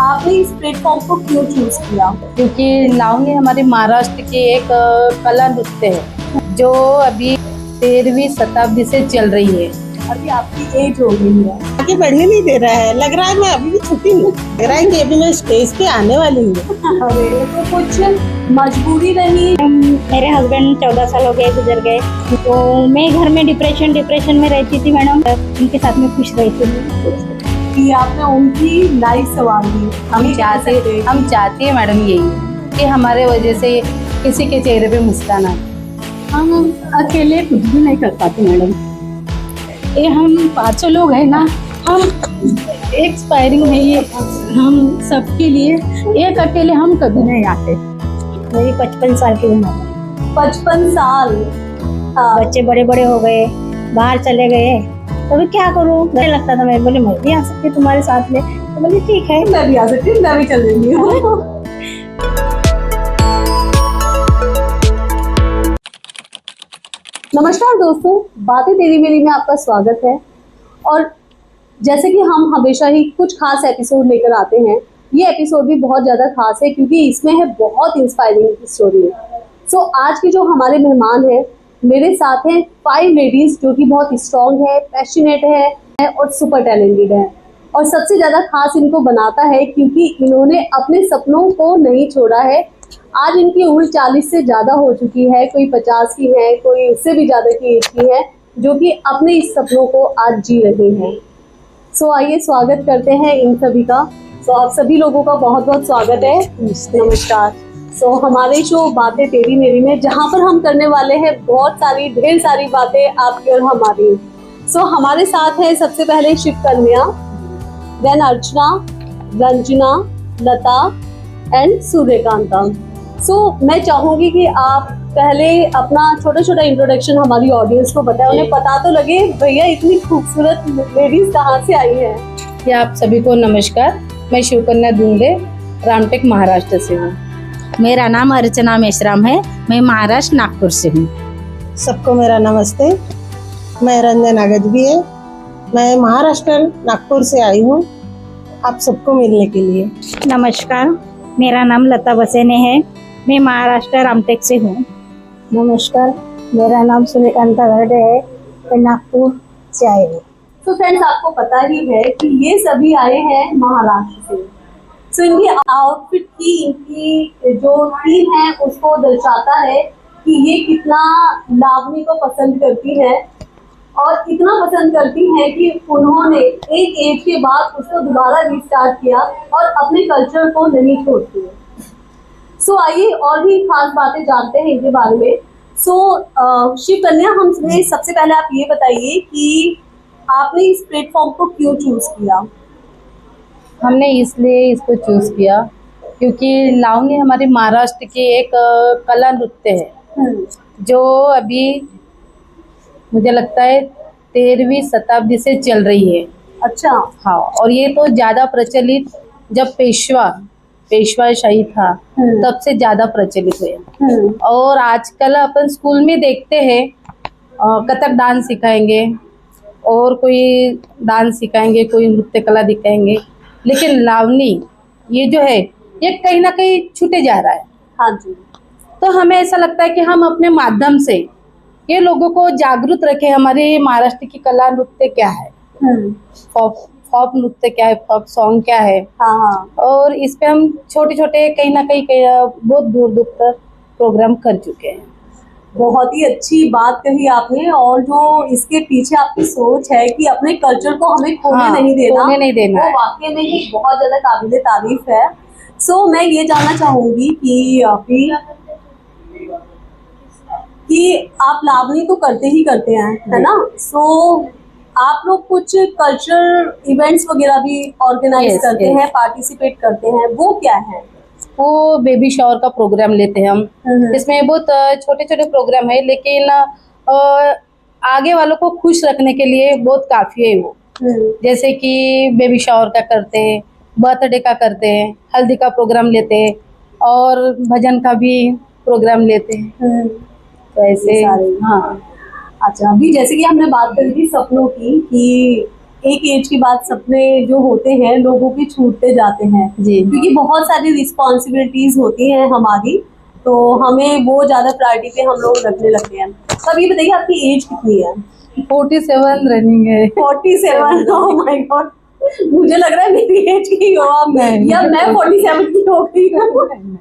आपने इस प्लेटफॉर्म को क्यों चूज किया? क्योंकि लावनी हमारे महाराष्ट्र की एक कला नृत्य है जो अभी 13वीं शताब्दी से चल रही है। अभी आपकी एज हो गई है, आगे बढ़ने नहीं दे रहा है। लग रहा है मैं अभी भी छुट्टी हूँ, लग रहा है कि अभी मैं स्टेज पे आने वाली हूँ। अरे तो कुछ मजबूरी रही? मेरे हस्बैंड 14 साल हो गए गुजर गए, तो मैं घर में डिप्रेशन में रहती थी मैडम। उनके साथ में खुश रहती थी कि आपने उनकी लाइफ संवारी। हम चाहते हैं मैडम यही कि हमारे वजह से किसी के चेहरे पे मुस्कान आए। हम अकेले कुछ भी नहीं कर पाते मैडम। ये हम 5 लोग हैं ना, हम एक्सपायरिंग है ये हम सबके लिए। एक अकेले हम कभी नहीं आते। मेरी 55 साल की उम्र है। 55 साल। बच्चे बड़े बड़े हो गए, बाहर चले गए, तो अभी क्या करूँ? मुझे लगता था, मैं बोले मैं भी आ सकती तुम्हारे साथ में, तो बोले ठीक है मैं भी आ सकती हूँ, मैं भी चल रही हूँ। नमस्कार दोस्तों, बातें तेरी मेरी में आपका स्वागत है। और जैसे कि हम हमेशा ही कुछ खास एपिसोड लेकर आते हैं, ये एपिसोड भी बहुत ज़्यादा खास है क्योंकि इसमें है बहुत इंस्पायरिंग स्टोरी है। सो आज के जो हमारे मेहमान हैं, मेरे साथ हैं 5 लेडीज जो कि बहुत स्ट्रॉन्ग है, पैशनेट है और सुपर टैलेंटेड है। और सबसे ज़्यादा खास इनको बनाता है क्योंकि इन्होंने अपने सपनों को नहीं छोड़ा है। आज इनकी उम्र 40 से ज़्यादा हो चुकी है, कोई 50 की है, कोई उससे भी ज़्यादा की एज की है, जो कि अपने इस सपनों को आज जी रहे हैं। सो आइए स्वागत करते हैं इन सभी का। सो आप सभी लोगों का बहुत बहुत स्वागत है। नमस्कार। सो हमारे शो बातें तेरी मेरी में, जहाँ पर हम करने वाले हैं बहुत सारी ढेर सारी बातें आपकी और हमारी। सो हमारे साथ है सबसे पहले Shivkanya, then Archana, Ranjana, Lata and Suryakanta. So मैं चाहूँगी कि आप पहले अपना छोटा छोटा इंट्रोडक्शन हमारी ऑडियंस को बताएं, उन्हें पता तो लगे भैया इतनी खूबसूरत लेडीज कहाँ से आई है। कि आप सभी को नमस्कार, मैं शिवकन्या दुंडे रामटेक महाराष्ट्र से हूँ। मेरा नाम अर्चना मेश्राम है, मैं महाराष्ट्र नागपुर से हूँ। सबको मेरा नमस्ते, मैं रंजना गजबी है, मैं महाराष्ट्र नागपुर से आई हूँ आप सबको मिलने के लिए। नमस्कार, मेरा नाम लता बसेने है, मैं महाराष्ट्र रामटेक से हूँ। नमस्कार, मेरा नाम सूर्यकांता गर्डे है, मैं नागपुर से आई हूँ। तो फ्रेंड्स, आपको पता ही है कि ये सभी आए हैं महाराष्ट्र से। सो इनकी आउटफिट की, इनकी जो थीम है उसको दर्शाता है कि ये कितना लावनी को पसंद करती है और इतना पसंद करती हैं कि उन्होंने एक एज के बाद उसको दोबारा रीस्टार्ट किया और अपने कल्चर को नहीं छोड़ती है। सो आइए और भी खास बातें जानते हैं इनके बारे में। सो शिव कन्या, हमसे सबसे पहले आप ये बताइए कि आपने इस प्लेटफॉर्म को क्यों चूज किया? हमने इसलिए इसको चूज किया क्योंकि लावनी हमारे महाराष्ट्र की एक कला नृत्य है जो अभी मुझे लगता है 13वीं शताब्दी से चल रही है। अच्छा। हाँ, और ये तो ज़्यादा प्रचलित जब पेशवाशाही था तब से ज़्यादा प्रचलित हुए। और आजकल अपन स्कूल में देखते हैं कथक डांस सिखाएंगे और कोई डांस सिखाएंगे, कोई नृत्य कला दिखाएंगे, लेकिन लावनी ये जो है ये कहीं ना कहीं छूटे जा रहा है। हाँ जी। तो हमें ऐसा लगता है कि हम अपने माध्यम से ये लोगों को जागरूक रखें। हमारे महाराष्ट्र की कला नृत्य क्या है, फॉक नृत्य क्या है, फॉक सॉन्ग क्या है। हाँ। और इस पे हम छोटे छोटे कहीं ना कहीं बहुत दूर दूर तक प्रोग्राम कर चुके हैं। बहुत ही अच्छी बात कही आपने। और जो इसके पीछे आपकी सोच है कि अपने कल्चर को हमें खोने नहीं देना, वो वाकई में ही बहुत ज्यादा काबिले तारीफ है। सो मैं ये जानना चाहूंगी कि आप लावनी तो करते ही करते हैं, है ना? सो आप लोग कुछ कल्चर इवेंट्स वगैरह भी ऑर्गेनाइज करते हैं, पार्टिसिपेट करते हैं, वो क्या है? वो बेबी शावर का प्रोग्राम लेते हैं हम। इसमें बहुत छोटे छोटे प्रोग्राम है, लेकिन आगे वालों को खुश रखने के लिए बहुत काफी है वो। जैसे कि बेबी शावर का करते हैं, बर्थडे का करते हैं, हल्दी का प्रोग्राम लेते हैं और भजन का भी प्रोग्राम लेते हैं। तो ऐसे। हाँ। अच्छा, अभी जैसे कि हमने बात करी थी सपनों की कि एक एज के बाद सपने जो होते हैं लोगों के छूटते जाते हैं जी। क्योंकि बहुत सारी रिस्पॉन्सिबिलिटीज होती हैं हमारी, तो हमें वो ज्यादा प्रायोरिटी पे हम लोग रखने लगते हैं। तो अब ये बताइए आपकी एज कितनी है? 47 रनिंग है। 47। ओह माय गॉड, मुझे लग रहा है मेरी एज की हो आप, या मैं 47 की हो गई हूँ।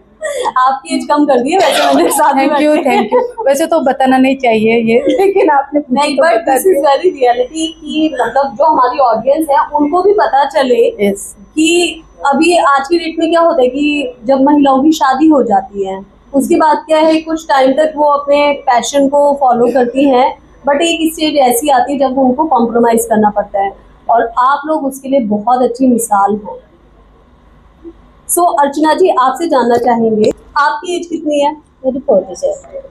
आपकी एज कम कर दी है वैसे मैंने साथ में। Thank you. वैसे तो बताना नहीं चाहिए ये, लेकिन आपने नहीं, but this is very reality कि मतलब जो हमारी ऑडियंस है उनको भी पता चले कि अभी आज की डेट में क्या होता है कि जब महिलाओं की शादी हो जाती है उसके बाद क्या है कुछ टाइम तक वो अपने पैशन को फॉलो करती हैं, बट एक स्टेज ऐसी आती है जब उनको कॉम्प्रोमाइज करना पड़ता है, और आप लोग उसके लिए बहुत अच्छी मिसाल हो। सो अर्चना जी, आपसे जानना चाहेंगे आपकी एज कितनी है? मेरी 47।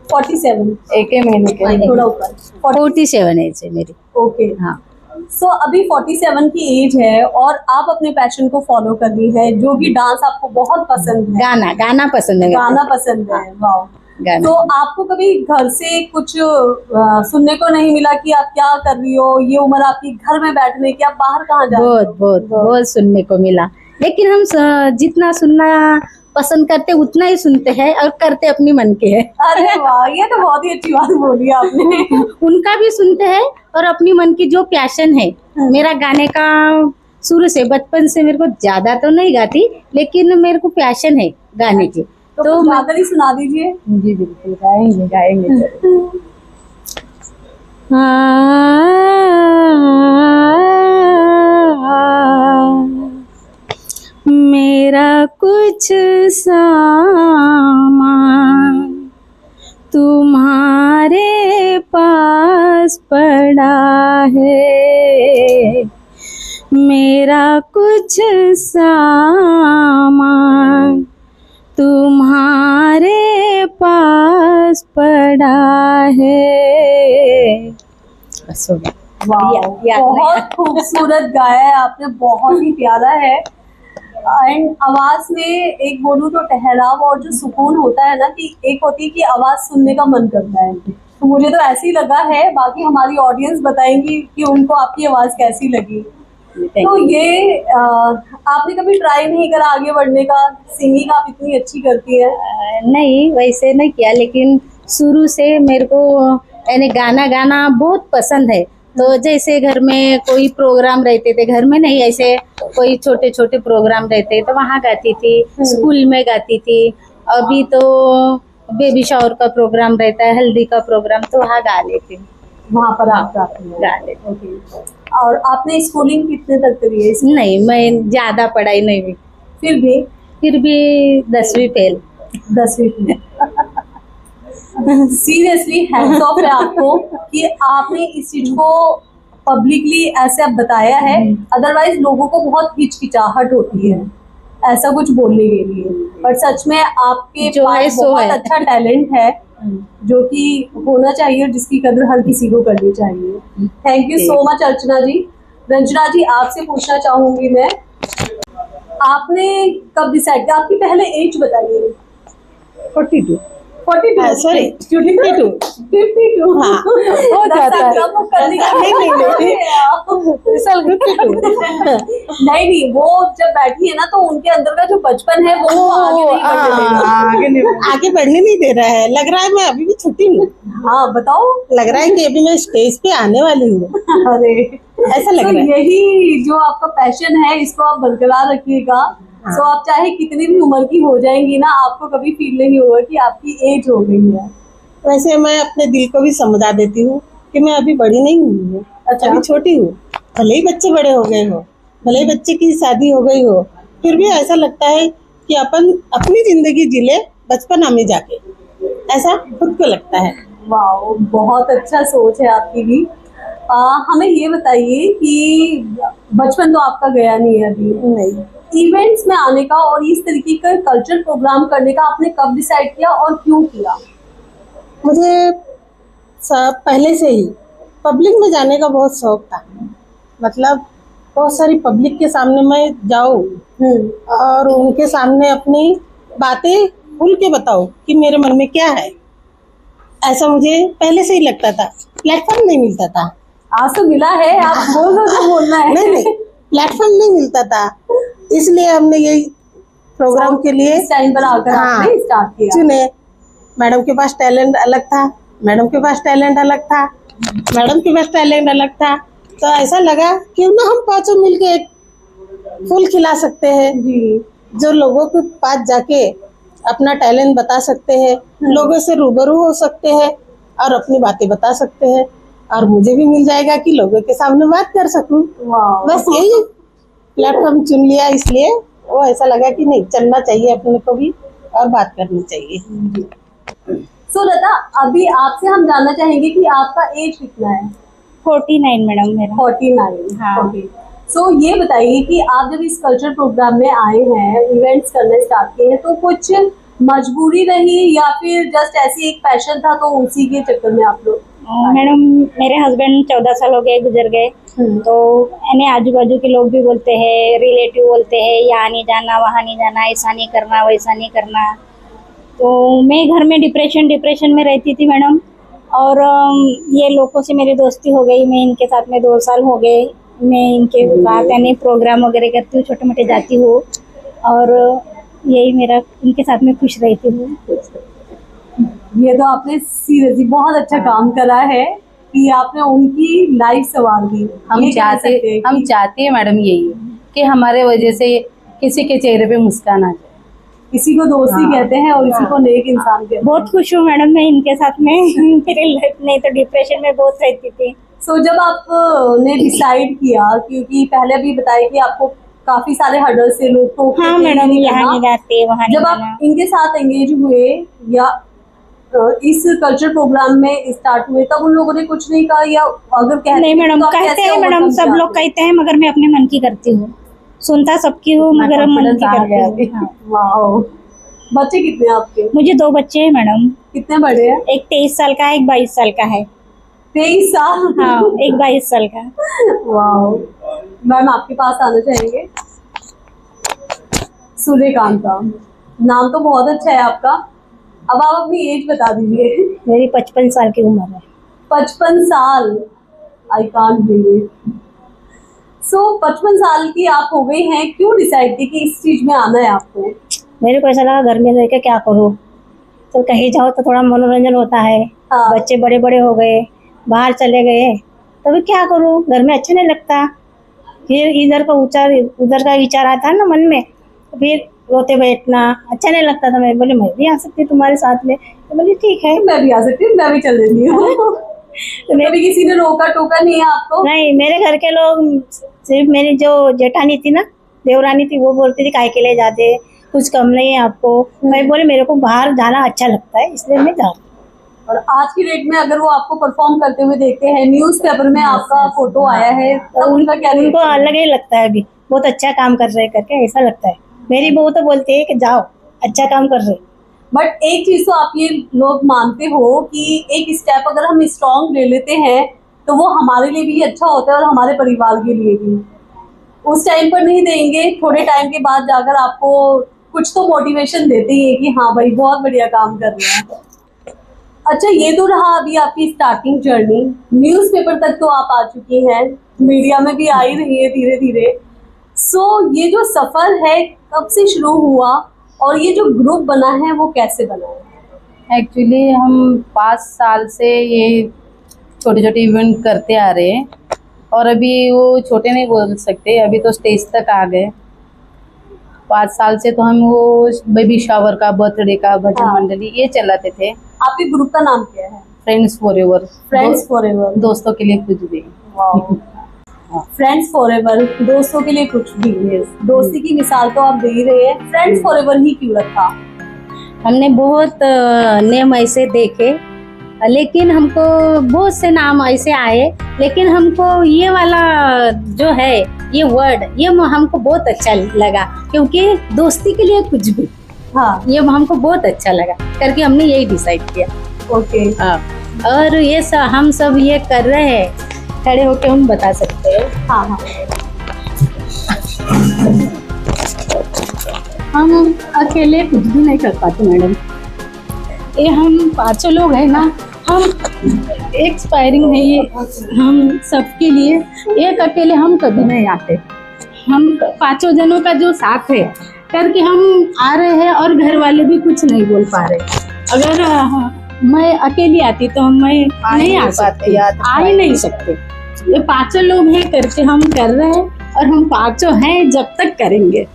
47। एक ही महीने के। थोड़ा ऊपर। 47 एज है मेरी। ओके। हाँ। सो अभी 47 की एज है और आप अपने पैशन को फॉलो कर रही है जो कि डांस आपको बहुत पसंद है। गाना पसंद है। गाना पसंद है। वाओ। तो आपको कभी घर से कुछ सुनने को नहीं मिला कि आप क्या कर रही हो, ये उम्र आपकी घर में बैठने की, आप बाहर कहाँ जा रही हो? बहुत सुनने को मिला, लेकिन हम जितना सुनना पसंद करते उतना ही सुनते हैं और करते अपनी मन के है। अरे वाह, ये तो बहुत ही अच्छी बात बोली आपने। उनका भी सुनते हैं और अपनी मन की जो पैशन है। मेरा गाने का शुरू से बचपन से, मेरे को ज्यादा तो नहीं गाती लेकिन मेरे को पैशन है गाने की। तो गाकर ही सुना दीजिए। जी बिल्कुल, गाएंगे। मेरा कुछ सामान तुम्हारे पास पड़ा है, मेरा कुछ सामान तुम्हारे पास पड़ा है। बहुत खूबसूरत गाया है आपने, बहुत ही प्यारा है। एंड आवाज में एक बोलूं तो ठहराव और जो सुकून होता है ना, कि एक होती है कि आवाज सुनने का मन करता है, तो मुझे तो ऐसे ही लगा है। बाकी हमारी ऑडियंस बताएंगी कि उनको आपकी आवाज कैसी लगी। तो ये आपने कभी ट्राई नहीं करा आगे बढ़ने का? सिंगिंग आप इतनी अच्छी करती है। नहीं, वैसे नहीं किया, लेकिन शुरू से मेरे को यानी गाना बहुत पसंद है। तो जैसे घर में कोई प्रोग्राम रहते थे, घर में नहीं, ऐसे कोई छोटे छोटे प्रोग्राम रहते तो वहाँ गाती थी, स्कूल में गाती थी। अभी तो बेबी शावर का प्रोग्राम रहता है, हल्दी का प्रोग्राम, तो वहाँ गा लेती हूँ। वहाँ पर आप गाती हैं? गा लेती हूँ। और आपने स्कूलिंग कितने तक करी है? नहीं, मैं ज्यादा पढ़ाई नहीं हुई। फिर भी 10वीं फेल। 10वीं फेल। सीरियसली हैट्स ऑफ है आपको कि आपने इस चीज को पब्लिकली ऐसे अब बताया है। अदरवाइज लोगों को बहुत हिचकिचाहट होती है ऐसा कुछ बोलने के लिए, बट सच में आपके पास बहुत अच्छा टैलेंट है जो कि होना चाहिए और जिसकी कदर हर किसी को करनी चाहिए। थैंक यू सो मच अर्चना जी। रंजना जी, आपसे पूछना चाहूंगी मैं, आपने कब डिसाइड किया? आपकी पहले एज बताइए। 42। 42 सॉरी 52 हाँ, हो जाता है। नहीं, वो जब बैठी है ना तो उनके अंदर का जो बचपन है वो आगे बढ़ने नहीं दे रहा है। लग रहा है मैं अभी भी छोटी हूँ। हाँ बताओ। लग रहा है कि अभी मैं स्टेज पे आने वाली हूँ। अरे ऐसा लग रहा है। यही जो आपका पैशन है इसको आप बरकरार रखिएगा। तो आप चाहे कितनी भी उम्र की हो जाएंगी ना, आपको कभी फील नहीं होगा कि आपकी एज हो गई है। वैसे मैं अपने दिल को भी समझा देती हूँ कि मैं अभी बड़ी नहीं हुई हूँ। अच्छा। अभी छोटी हूँ। भले ही बच्चे बड़े हो गए हो, भले ही बच्चे की शादी हो गई हो, फिर भी ऐसा लगता है कि अपन अपनी जिंदगी जी ले बचपना में जाके, ऐसा खुद को लगता है। वाह, बहुत अच्छा सोच है आपकी भी। हमें ये बताइए कि बचपन तो आपका गया नहीं है अभी? नहीं। इवेंट्स में आने का और इस तरीके का कल्चरल प्रोग्राम करने का आपने कब डिसाइड किया और क्यों किया? मुझे पहले से ही पब्लिक में जाने का बहुत शौक था। मतलब बहुत सारी पब्लिक के सामने मैं जाऊँ और उनके सामने अपनी बातें खुल के बताऊँ कि मेरे मन में क्या है। ऐसा मुझे पहले से ही लगता था। प्लेटफॉर्म नहीं मिलता था, आज तो मिला है, आप बोल दो जो बोलना है। नहीं, प्लेटफॉर्म नहीं मिलता था, इसलिए हमने यही प्रोग्राम के लिए इस टाइम पर आकर आपने स्टार्ट किया। चुने। मैडम के पास टैलेंट अलग था, मैडम के पास टैलेंट अलग था, मैडम के पास टैलेंट अलग था, तो ऐसा लगा क्यों ना हम पांचों मिलके एक फूल खिला सकते हैं जी। जो लोगों के पास जाके अपना टैलेंट बता सकते हैं, लोगों से रूबरू हो सकते हैं और अपनी बातें बता सकते हैं, और मुझे भी मिल जाएगा कि लोगों के सामने बात कर सकूं। वाह। बस यही प्लेटफॉर्म चुन लिया, इसलिए वो ऐसा लगा कि नहीं, चलना चाहिए अपने को भी और बात करनी चाहिए। सो लता, अभी आपसे हम जानना चाहेंगे कि आपका एज कितना है? 49 मैडम मेरा। 49। हाँ। ओके। सो ये बताइए कि आप जब इस कल्चर प्रोग्राम में आए हैं, इवेंट्स करने स्टार्ट किए हैं, तो कुछ मजबूरी रही या फिर जस्ट ऐसी एक पैशन था तो उसी के चक्कर में आप लोग? मैडम मेरे हस्बैंड 14 साल हो गए गुजर गए, तो यानी आजू बाजू के लोग भी बोलते हैं, रिलेटिव बोलते हैं, यहाँ नहीं जाना वहाँ नहीं जाना, ऐसा नहीं करना वैसा नहीं करना। तो मैं घर में डिप्रेशन में रहती थी मैडम, और ये लोगों से मेरी दोस्ती हो गई। मैं इनके साथ में 2 साल हो गए, मैं इनके साथ यानी प्रोग्राम वगैरह करती हूँ, छोटे मोटे जाती हूँ, और यही मेरा इनके साथ में खुश रहती हूँ। ये तो आपने सीरियसली बहुत अच्छा काम करा है कि आपने उनकी लाइफ संवार दी। हम चाहते हैं मैडम यही कि हमारे वजह से किसी के चेहरे पे मुस्कान आ जाए। किसी को दोस्ती कहते हैं और किसी को नेक इंसान कहते हैं। बहुत खुश हूँ मैडम मैं इनके साथ में। मेरी लाइफ नहीं तो डिप्रेशन में बहुत रहती थी। सो जब आपने डिसाइड किया, क्योंकि पहले भी बताया कि आपको काफी सारे हर्डल से लोग तो हाँ मैडम, यहाँ नहीं जाते वहाँ नहीं जब जाना। आप इनके साथ एंगेज हुए या इस कल्चर प्रोग्राम में स्टार्ट हुए, तब उन लोगों ने कुछ नहीं कहा या अगर कहते नहीं मैडम, तो आप कहते कैसे हैं मैडम, overcome सब लोग करते? कहते हैं, मगर मैं अपने मन की करती हूँ। सुनता सबकी हूँ मगर मन की करती हूँ। हाँ। वाओ। बच्चे कितने हैं आपके? मुझे 2 बच्चे हैं मैडम, कितने बड़े हैं? एक 23 साल का है, एक 22 साल का है। 23 साल? हाँ, एक 22 साल का। वाओ। मैम आपके पास आना चाहेंगे? सूर्यकांता, नाम तो बहुत अच्छा है आपका। अब आप अपनी एज बता दीजिए। मेरी 55 साल की उम्र है। 55 साल? I can't believe it. So 55 साल की आप हो गई हैं, क्यों डिसाइड की कि इस चीज में आना है आपको? मेरे को ऐसा लगा घर में रह के क्या करूँ, तो कहीं जाओ तो थोड़ा मनोरंजन होता है। हाँ। बच्चे बड़े बड़े हो गए, बाहर चले गए, तो क्या करूँ, घर में अच्छा नहीं लगता। फिर इधर का उधर का विचार आता है ना मन में, तो फिर रोते बैठना अच्छा नहीं लगता था। मैं बोली मैं भी आ सकती हूँ तुम्हारे साथ में, तो बोली ठीक है। मैं भी आ सकती हूँ, मैं भी चल देती हूँ। तो कभी किसी ने रोका टोका नहीं है आपको? नहीं, मेरे घर के लोग, सिर्फ मेरी जो जेठानी थी ना, देवरानी थी, वो बोलती थी काय के लिए जाते, कुछ कम नहीं है आपको। मैं बोले मेरे को बाहर जाना अच्छा लगता है, इसलिए मैं जा रही हूँ। और आज की डेट में अगर वो आपको परफॉर्म करते हुए देखते हैं, न्यूज़पेपर में आपका फोटो आया है, तो उनका क्या उनको अलग ही लगता है, अभी बहुत अच्छा काम कर रहे करके ऐसा लगता है। मेरी बहू तो बोलती है कि जाओ अच्छा काम कर रहे। बट एक चीज तो आप ये लोग मानते हो कि एक स्टेप अगर हम स्ट्रॉन्ग ले लेते हैं तो वो हमारे लिए भी अच्छा होता है और हमारे परिवार के लिए भी। उस टाइम पर नहीं देंगे, थोड़े टाइम के बाद जाकर आपको कुछ तो मोटिवेशन देते ही है कि हाँ भाई बहुत बढ़िया काम कर रहे हैं। अच्छा, ये तो रहा अभी आपकी स्टार्टिंग जर्नी। न्यूज़पेपर तक तो आप आ चुकी हैं, मीडिया में भी आ ही रही है धीरे धीरे। सो ये जो सफर है कब से शुरू हुआ और ये जो ग्रुप बना है वो कैसे बना है? एक्चुअली हम 5 साल से ये छोटे छोटे इवेंट करते आ रहे हैं, और अभी वो छोटे नहीं बोल सकते, अभी तो स्टेज तक आ गए। 5 साल से तो हम वो बेबी शावर का, बर्थडे का, भजन मंडली ये चलाते थे। आपके ग्रुप का नाम क्या है? Friends forever. फ्रेंड्स फॉरएवर, दोस्तों के लिए कुछ भी। फ्रेंड्स फॉरएवर, दोस्तों के लिए कुछ भी। दोस्ती की मिसाल तो आप दे ही रहे हैं। फ्रेंड्स फॉरएवर ही क्यों रखा? हमने बहुत नेम ऐसे देखे, लेकिन हमको बहुत से नाम ऐसे आए, लेकिन हमको ये वाला जो है, ये वर्ड, ये हमको बहुत अच्छा लगा, क्योंकि दोस्ती के लिए कुछ भी। हाँ, ये हमको बहुत अच्छा लगा करके हमने यही डिसाइड किया। ओके। हाँ, और ये हम सब ये कर रहे हैं, खड़े होके हम बता सकते हैं। हाँ हाँ। हम अकेले कुछ भी नहीं कर पाते मैडम। ये हम 5 लोग हैं ना, हम एक्सपायरिंग है ये हम सबके लिए। एक अकेले हम कभी नहीं आते। हम 5 जनों का जो साथ है करके हम आ रहे हैं और घर वाले भी कुछ नहीं बोल पा रहे। अगर मैं अकेली आती तो मैं नहीं आ सकती, आ ही नहीं सकते। ये 5 लोग हैं करके हम कर रहे हैं और हम 5 हैं जब तक करेंगे।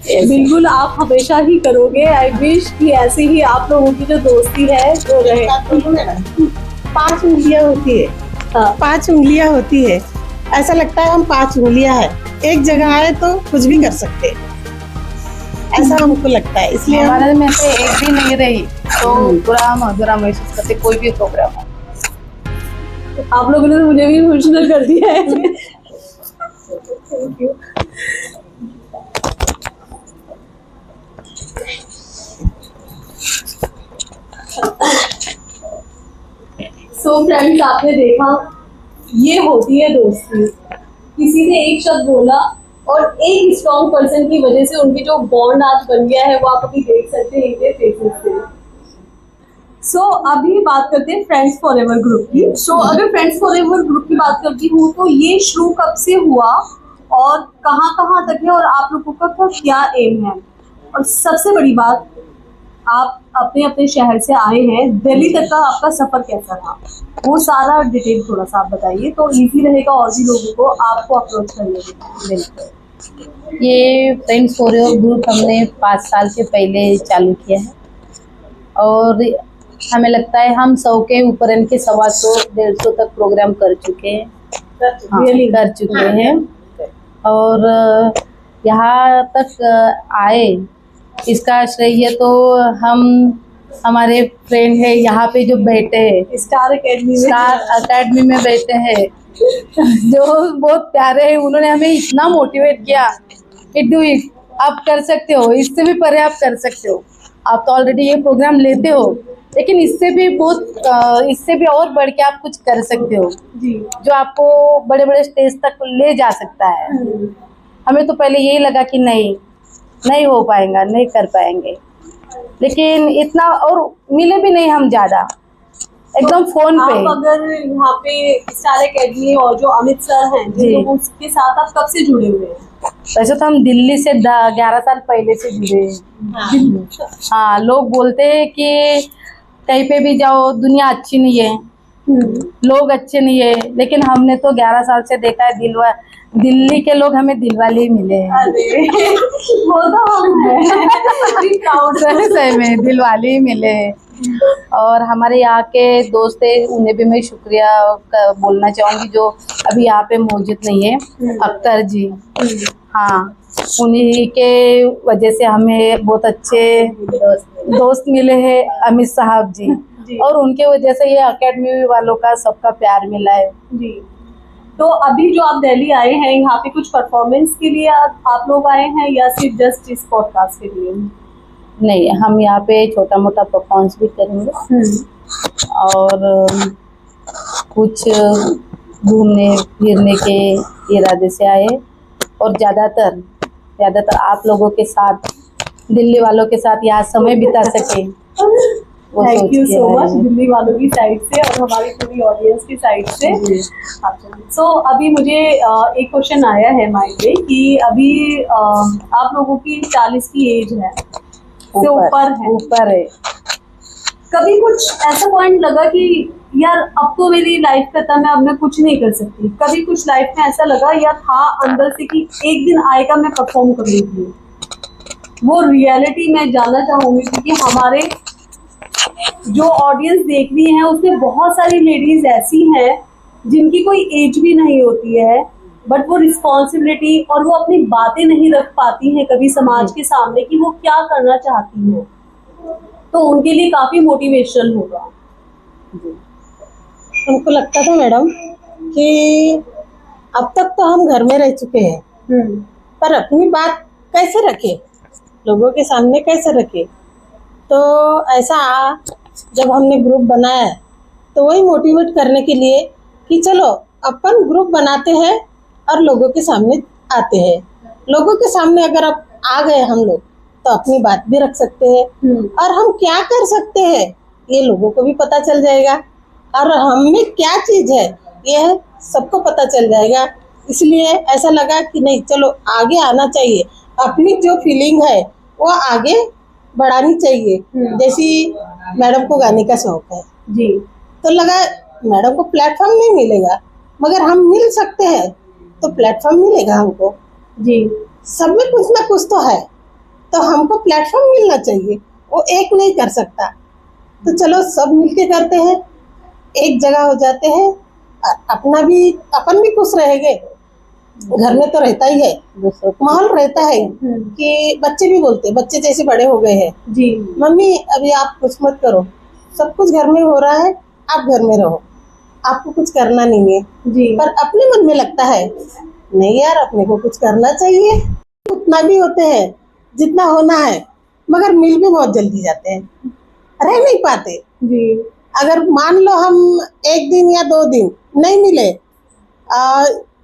बिल्कुल आप हमेशा ही करोगे। आई विश कि ऐसी ही आप लोगों की जो दोस्ती है वो रहे। 5 उंगलियां होती है। हाँ। 5 उंगलियां होती है, ऐसा लगता है हम 5 उंगलियां हैं, एक जगह आए तो कुछ भी कर सकते हैं, ऐसा हमको लगता है। इसलिए हमारे में से एक भी नहीं रही तो पूरा हम अधूरा महसूस करते कोई भी प्रोग्राम हो। आप लोगों ने तो मुझे भी इमोशनल कर दिया है। Thank you. सो फ्रेंड्स, आपने देखा ये होती है दोस्ती। किसी ने एक शब्द बोला और एक स्ट्रॉन्ग पर्सन की वजह से उनकी जो बॉन्ड आज बन गया है वो आप अभी देख सकते हैं इनके फेसेस से। सो अभी बात करते हैं फ्रेंड्स फॉर एवर ग्रुप की। सो अगर फ्रेंड्स फॉर एवर ग्रुप की बात करती हूँ तो ये शुरू कब से हुआ और कहाँ तक है और आप लोगों का क्या एम है? और सबसे बड़ी बात, आप अपने अपने शहर से आए हैं, दिल्ली तक का आपका सफर कैसा रहा, वो सारा डिटेल थोड़ा सा आप बताइए तो इजी रहेगा और भी लोगों को आपको अप्रोच करने में। ये फ्रेंड्स फॉर योर ग्रुप हमने 5 साल के पहले चालू किया है और हमें लगता है हम 100 के ऊपर इनके 125-150 तक प्रोग्राम कर चुके हैं। कर चुके हैं और यहाँ तक आए इसका श्रेय तो हम हमारे फ्रेंड है यहाँ पे जो बैठे हैं स्टार अकेडमी में बैठे हैं जो बहुत प्यारे हैं। उन्होंने हमें इतना मोटिवेट किया कि डू इट, आप कर सकते हो, इससे भी परे आप कर सकते हो। आप तो ऑलरेडी ये प्रोग्राम लेते हो लेकिन इससे भी और बढ़ के आप कुछ कर सकते हो जो आपको बड़े बड़े स्टेज तक ले जा सकता है। हमें तो पहले यही लगा कि नहीं हो पाएगा, नहीं कर पाएंगे, लेकिन इतना और मिले भी नहीं हम ज्यादा, एकदम फोन पे। आप अगर यहाँ पे स्टार अकेडमी और जो अमित सर हैं तो उसके साथ आप कब से जुड़े हुए हैं? वैसे तो हम दिल्ली से 11 साल पहले से जुड़े हैं। हाँ, लोग बोलते हैं कि कहीं पे भी जाओ दुनिया अच्छी नहीं है, लोग अच्छे नहीं है, लेकिन हमने तो 11 साल से देखा है दिल्ली के लोग हमें दिलवाले ही मिले हैं। वो तो हम सही में दिलवाले ही मिले हैं। और हमारे यहाँ के दोस्त है उन्हें भी मैं शुक्रिया बोलना चाहूँगी जो अभी यहाँ पे मौजूद नहीं है, अख्तर जी। हाँ, उन्हीं के वजह से हमें बहुत अच्छे दोस्त मिले हैं, अमित साहब जी, और उनके वजह से ये अकेडमी वालों का सबका प्यार मिला है जी। तो अभी जो आप दिल्ली आए हैं यहाँ पे कुछ परफॉर्मेंस के लिए आप लोग आए हैं या सिर्फ जस्ट इस पॉडकास्ट के लिए? नहीं, हम यहाँ पे छोटा मोटा परफॉर्मेंस भी करेंगे और कुछ घूमने फिरने के इरादे से आए और ज़्यादातर आप लोगों के साथ, दिल्ली वालों के साथ यहाँ समय बिता सके। Thank you so much Delhi वालों की साइड से और हमारी पूरी ऑडियंस की साइड से। सो अभी मुझे एक क्वेश्चन आया है माइंड में कि अभी आप लोगों की 40 की एज है, से ऊपर है। कभी कुछ ऐसा पॉइंट लगा कि यार अब तो मेरी लाइफ खत्म है, अब मैं कुछ नहीं कर सकती? कभी कुछ लाइफ में ऐसा लगा या था अंदर से कि एक दिन आएगा मैं परफॉर्म करूंगी? वो रियलिटी मैं जानना चाहूंगी क्योंकि हमारे जो ऑडियंस देख रही है उसमें बहुत सारी लेडीज ऐसी हैं जिनकी कोई एज भी नहीं होती है, बट वो रिस्पॉन्सिबिलिटी और वो अपनी बातें नहीं रख पाती हैं कभी समाज के सामने कि वो क्या करना चाहती हैं, तो उनके लिए काफी मोटिवेशनल होगा। हमको लगता था मैडम कि अब तक तो हम घर में रह चुके हैं, पर अपनी बात कैसे रखे, लोगों के सामने कैसे रखे। तो ऐसा जब हमने ग्रुप बनाया तो वही मोटिवेट करने के लिए कि चलो अपन ग्रुप बनाते हैं और लोगों के सामने आते हैं। लोगों के सामने अगर अब आ गए हम लोग तो अपनी बात भी रख सकते हैं और हम क्या कर सकते हैं ये लोगों को भी पता चल जाएगा और हम में क्या चीज है ये सबको पता चल जाएगा। इसलिए ऐसा लगा कि नहीं चलो आगे आना चाहिए, अपनी जो फीलिंग है वो आगे बढ़ानी चाहिए। जैसी मैडम को गाने का शौक है जी, तो लगा मैडम को प्लेटफॉर्म नहीं मिलेगा मगर हम मिल सकते हैं, तो प्लेटफॉर्म मिलेगा हमको। जी, सब में कुछ ना कुछ तो है, तो हमको प्लेटफॉर्म मिलना चाहिए, वो एक नहीं कर सकता। तो चलो सब मिलके करते हैं, एक जगह हो जाते हैं, अपन भी खुश रहेंगे। घर में तो रहता ही है, माहौल रहता है कि बच्चे भी बोलते हैं, बच्चे जैसे बड़े हो गए हैं, जी, मम्मी अभी आप कुछ मत करो, सब कुछ घर में हो रहा है, आप घर में रहो, आपको कुछ करना नहीं है। जी, पर अपने मन में लगता है नहीं यार अपने को कुछ करना चाहिए। उतना भी होते हैं जितना होना है, मगर मिल भी बहुत जल्दी जाते हैं, रह नहीं पाते। जी, अगर मान लो हम 1 दिन या 2 दिन नहीं मिले,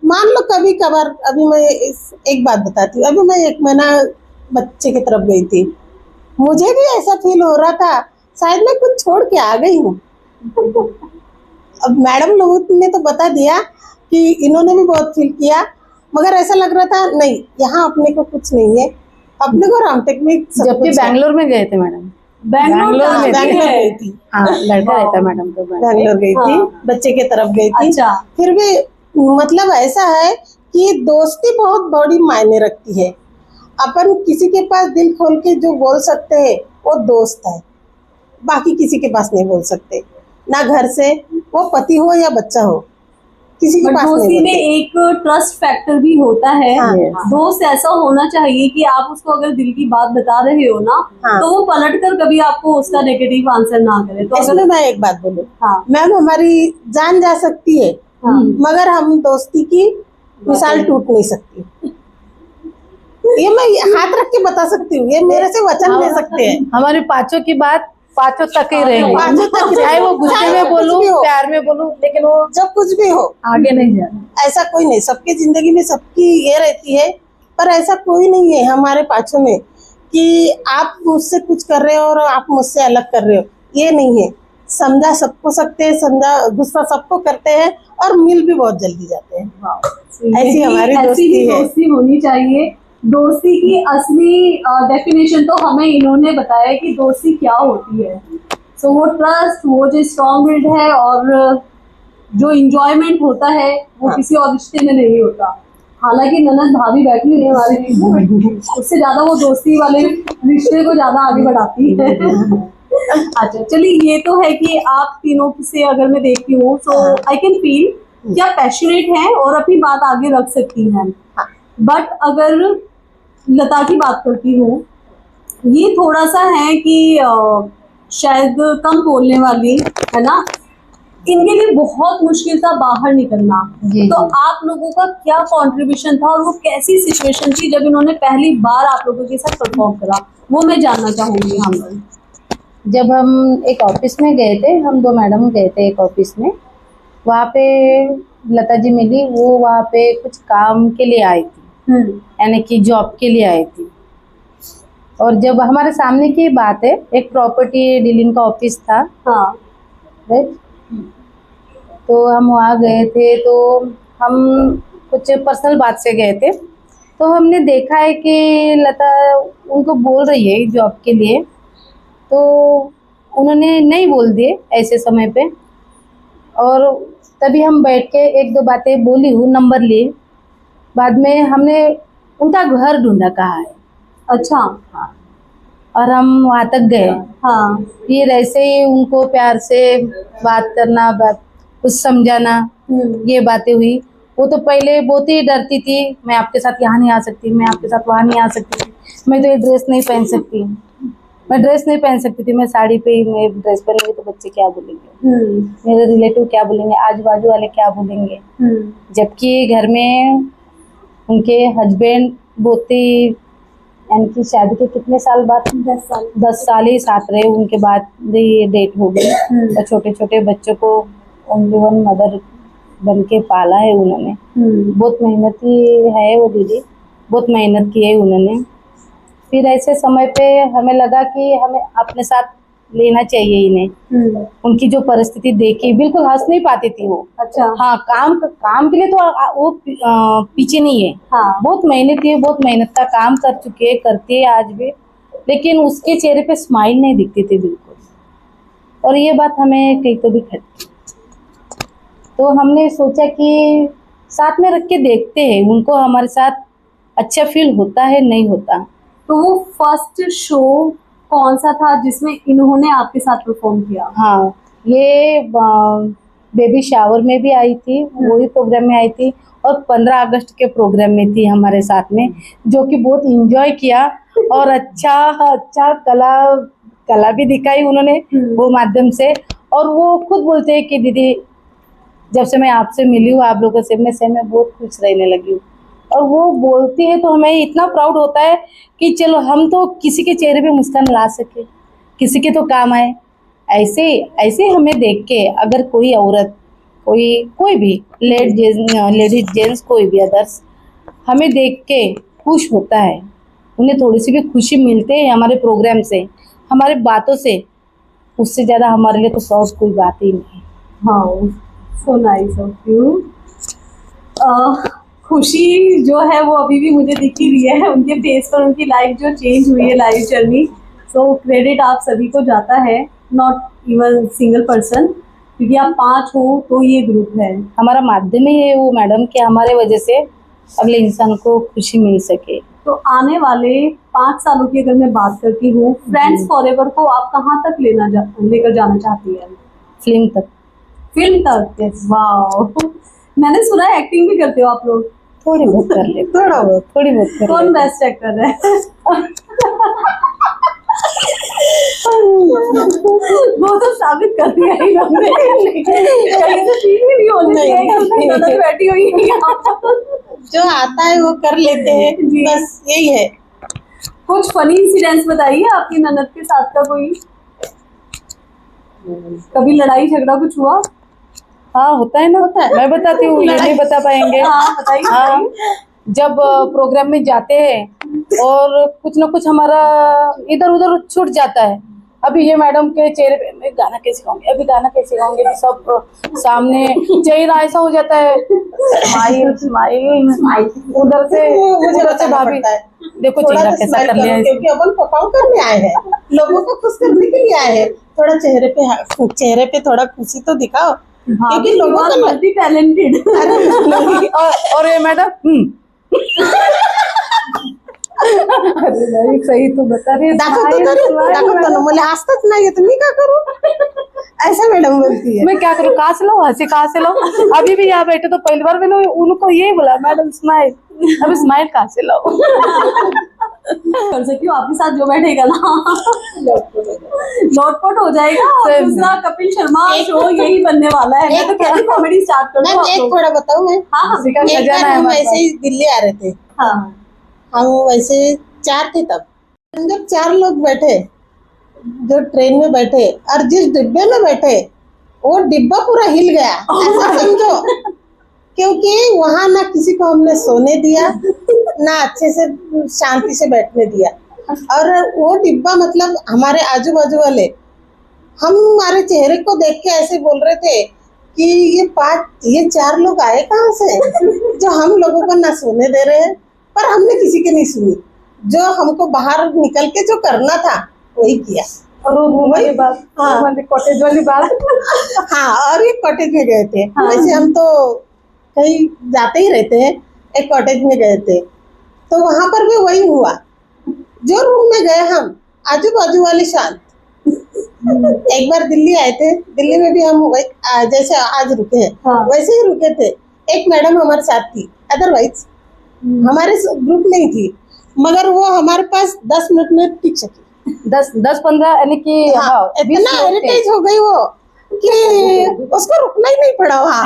मान लो कभी कभार, अभी मैं एक बात बताती हूँ। अभी मैं 1 महीना बच्चे की तरफ गई थी, मुझे भी ऐसा फील हो रहा था शायद मैं कुछ छोड़ के आ गई हूँ। अब मैडम लोगों ने तो बता दिया कि इन्होंने भी बहुत फील किया, मगर ऐसा लग रहा था नहीं यहाँ अपने को कुछ नहीं है, अपने को रामटेक में सब जबकि कुछ है। बैंगलोर में गए थे मैडम, बैंगलोर में बैंगलोर गई थी, हाँ लड़का रहता मैडम तो बैंगलोर गई थी, हाँ। बच्चे की तरफ गई थी। अच्छा, फिर भी मतलब ऐसा है कि दोस्ती बहुत बड़ी मायने रखती है। अपन किसी के पास दिल खोल के जो बोल सकते हैं वो दोस्त है, बाकी किसी के पास नहीं बोल सकते, ना घर से, वो पति हो या बच्चा हो, किसी के बट पास नहीं दोस्ती में बोलते। एक ट्रस्ट फैक्टर भी होता है। हाँ, दोस्त ऐसा होना चाहिए कि आप उसको अगर दिल की बात बता रहे हो ना, हाँ। तो वो पलट कर कभी आपको उसका नेगेटिव आंसर ना करे। तो इसमें अगर मैं एक बात बोलूं, हाँ, मैम हमारी जान जा सकती है, हाँ, मगर हम दोस्ती की मिसाल टूट नहीं सकती। ये मैं हाथ रख के बता सकती हूँ, ये मेरे से वचन ले सकते हैं। हमारी पाँचों की बात पाँचों तक ही रहेगी, पाँचों तक चाहे वो गुस्से चाहे में कुछ बोलूं भी हो। प्यार में बोलूं, लेकिन वो जब कुछ भी हो आगे नहीं जाना। ऐसा कोई नहीं, सबकी जिंदगी में सबकी ये रहती है, पर ऐसा कोई नहीं है हमारे पाँचों में कि आप मुझसे कुछ कर रहे हो और आप मुझसे अलग कर रहे हो, ये नहीं है। समझा सबको सकते हैं, समझा गुस्सा सबको करते हैं और मिल भी बहुत जल्दी जाते हैं। ऐसी हमारी दोस्ती है। दोस्ती होनी चाहिए। दोस्ती की असली डेफिनेशन तो हमें इन्होंने बताया कि दोस्ती क्या होती है। सो वो ट्रस्ट, वो जो स्ट्रॉन्ग बिल्ड है और जो इंजॉयमेंट होता है वो हाँ। किसी और रिश्ते में नहीं होता। हालांकि ननद भाभी बैठी हुई है हमारे बीच में, उससे ज्यादा वो दोस्ती वाले रिश्ते को ज्यादा आगे बढ़ाती है। अच्छा चलिए, ये तो है कि आप तीनों से अगर मैं देखती हूँ तो आई कैन फील कि आप पैशनेट हैं और अपनी बात आगे रख सकती हैं। बट अगर लता की बात करती हूँ, ये थोड़ा सा है कि शायद कम बोलने वाली है ना, इनके लिए बहुत मुश्किल था बाहर निकलना। जी, तो जी। आप लोगों का क्या कंट्रीब्यूशन था और वो कैसी सिचुएशन थी जब इन्होंने पहली बार आप लोगों के साथ परफॉर्म करा, वो मैं जानना चाहूंगी। हम जब हम एक ऑफिस में गए थे, हम 2 मैडम गए थे एक ऑफिस में, वहाँ पे लता जी मिली। वो वहाँ पे कुछ काम के लिए आई थी, यानी कि जॉब के लिए आई थी। और जब हमारे सामने की बात है, एक प्रॉपर्टी डीलिंग का ऑफिस था, हाँ, राइट। तो हम वहाँ गए थे, तो हम कुछ पर्सनल बात से गए थे। तो हमने देखा है कि लता उनको बोल रही है जॉब के लिए, तो उन्होंने नहीं बोल दिए ऐसे समय पे। और तभी हम बैठ के 1-2 बातें बोली हूँ, नंबर लिए। बाद में हमने उनका घर ढूंढा कहाँ है। अच्छा, हाँ, और हम वहाँ तक गए। हाँ, फिर ऐसे ही उनको प्यार से बात करना, कुछ समझाना, ये बातें हुई। वो तो पहले बहुत ही डरती थी, मैं आपके साथ यहाँ नहीं आ सकती, मैं आपके साथ वहाँ नहीं आ सकती, मैं तो ये ड्रेस नहीं पहन सकती, मैं ड्रेस नहीं पहन सकती थी, मैं साड़ी पे ही मैं ड्रेस पहनूंगी तो बच्चे क्या बोलेंगे, मेरे रिलेटिव क्या बोलेंगे, आजू बाजू वाले क्या बोलेंगे। जबकि घर में उनके हस्बैंड बहुत ही, यानी कि शादी के कितने साल बाद, 10 साल ही साथ रहे, उनके बाद ये डेट हो गई। और छोटे छोटे बच्चों को ओनली 1 मदर बन के पाला है उन्होंने। बहुत मेहनती है वो दीदी, बहुत मेहनत की है उन्होंने। फिर ऐसे समय पे हमें लगा कि हमें अपने साथ लेना चाहिए इन्हें। उनकी जो परिस्थिति देखी, बिल्कुल हंस नहीं पाती थी वो। अच्छा। हाँ, काम के लिए तो वो पीछे नहीं है। हाँ। बहुत मेहनती है, बहुत मेहनत का काम कर चुके है, करती है आज भी, लेकिन उसके चेहरे पे स्माइल नहीं दिखती थी बिल्कुल। और ये बात हमें कहीं तो भी खटकी, तो हमने सोचा कि साथ में रख के देखते हैं उनको हमारे साथ अच्छा फील होता है नहीं होता। तो वो फर्स्ट शो कौन सा था जिसमें इन्होंने आपके साथ परफॉर्म किया? हाँ, ये बेबी शावर में भी आई थी, वही प्रोग्राम में आई थी, और 15 अगस्त के प्रोग्राम में थी हमारे साथ में, जो कि बहुत इंजॉय किया और अच्छा कला भी दिखाई उन्होंने वो माध्यम से। और वो खुद बोलते हैं कि दीदी, जब से मैं आपसे मिली हूँ, आप लोगों से मैं बहुत खुश रहने लगी हूँ। और वो बोलती है तो हमें इतना प्राउड होता है कि चलो हम तो किसी के चेहरे पे मुस्कान ला सके, किसी के तो काम आए। ऐसे हमें देख के अगर कोई औरत, कोई भी लेडीज जेंट्स कोई भी अदर्स हमें देख के खुश होता है, उन्हें थोड़ी सी भी खुशी मिलते है हमारे प्रोग्राम से, हमारे बातों से, उससे ज़्यादा हमारे लिए तो प्राउड कोई बात ही नहीं। हाँ, सो नाइस ऑफ यू। खुशी जो है वो अभी भी मुझे दिख ही रही है उनके फेस पर, उनकी लाइफ जो चेंज हुई है, लाइफ जर्नी। सो क्रेडिट आप सभी को जाता है, नॉट इवन सिंगल पर्सन, क्योंकि आप 5 हो तो ये ग्रुप है। हमारा माध्यम ही है वो मैडम, कि हमारे वजह से अगले इंसान को खुशी मिल सके। तो आने वाले 5 सालों की अगर मैं बात करती हूँ, फ्रेंड्स फॉरएवर को आप कहाँ तक लेकर जाना चाहती है? फिल्म तक। वाह, मैंने सुना है एक्टिंग भी करते हो आप लोग। थोड़ी बहुत कर ले, थोड़ी बहुत कर कौन ले। बेस्ट एक्टर है? वो तो साबित कर दिया ही हमने, कहीं से ठीक ही नहीं होनी चाहिए, बैठी हुई है यहाँ पर। जो आता है वो कर लेते हैं, बस यही है। कुछ फनी इंसिडेंट्स बताइए आपकी ननद के साथ का कोई, कभी लड़ाई झगड़ा कुछ हुआ? हाँ, होता है ना, मैं बताती हूँ, ये नहीं बता पाएंगे। हाँ, बताइए। हाँ, जब प्रोग्राम में जाते हैं और कुछ ना कुछ हमारा इधर उधर छूट जाता है, अभी ये मैडम के चेहरे पे मैं गाना कैसे गाऊंगी, अभी गाना कैसे गाऊंगी, सब सामने चेहरा ऐसा हो जाता है, स्माइल उधर से मुझे उधर से भाभी देखो चेहरा कैसा कर लिया है, क्योंकि अपन परफॉर्म करने आए हैं, लोगों को खुश करने के लिए आए हैं। थोड़ा चेहरे पे थोड़ा खुशी तो दिखाओ, क्योंकि लोगों का मल्टी टैलेंटेड। और ये मैडम अरे नहीं, सही तो बता रही है। दाखवतो मुझे हसतच नाही येत, मी क्या करूं? ऐसा मैडम बोलती है। मैं क्या करूँ, कहाँ से लाऊं, हंसी कहाँ से लाऊं? अभी भी यहाँ बैठे तो पहली बार मैंने उनको ये बोला, मैडम स्माइल, अभी स्माइल कहाँ से लाऊं? कर सकती हूँ आपके साथ जो बैठेगा ना लौटपट हो जाएगा। और दूसरा कपिल शर्मा शो यही बनने वाला है। मैं तो कहती कॉमेडी स्टार्ट कर दूं। एक थोड़ा बताऊं मैं। हाँ, एक बार हम ऐसे ही दिल्ली आ रहे थे, हाँ, हम वैसे 4 थे तब। जब 4 लोग बैठे, जो ट्रेन में बैठे और जिस डिब्बे में बैठे वो डिब्बा पूरा हिल गया, ऐसा समझो। क्योंकि वहां ना किसी को हमने सोने दिया, ना अच्छे से शांति से बैठने दिया। और वो डिब्बा मतलब हमारे आजू बाजू वाले हमारे चेहरे को देख के ऐसे बोल रहे थे कि ये 4 लोग आए कहाँ से, जो हम लोगों को ना सोने दे रहे हैं। पर हमने किसी की नहीं सुनी, जो हमको बाहर निकल के जो करना था वही किया। और वही बात, हाँ, कॉटेज वाली बात। हाँ, और एक कॉटेज में गए थे। हाँ। वैसे हम तो कहीं जाते ही रहते हैं, एक कॉटेज में गए थे तो वहां पर भी वही हुआ। जो रूम में गए हम, आजू बाजू वाले शांत। एक बार दिल्ली आए थे, दिल्ली में भी हम जैसे आज रुके हैं, हाँ, वैसे ही रुके थे। एक मैडम हमारे साथ थी, अदरवाइज हमारे ग्रुप नहीं थी, मगर वो हमारे पास 10 मिनट में टिक सकी। 10-15 यानी कि इतना हेरिटेज हो गई वो कि उसको रुकना ही नहीं पड़ा वहाँ।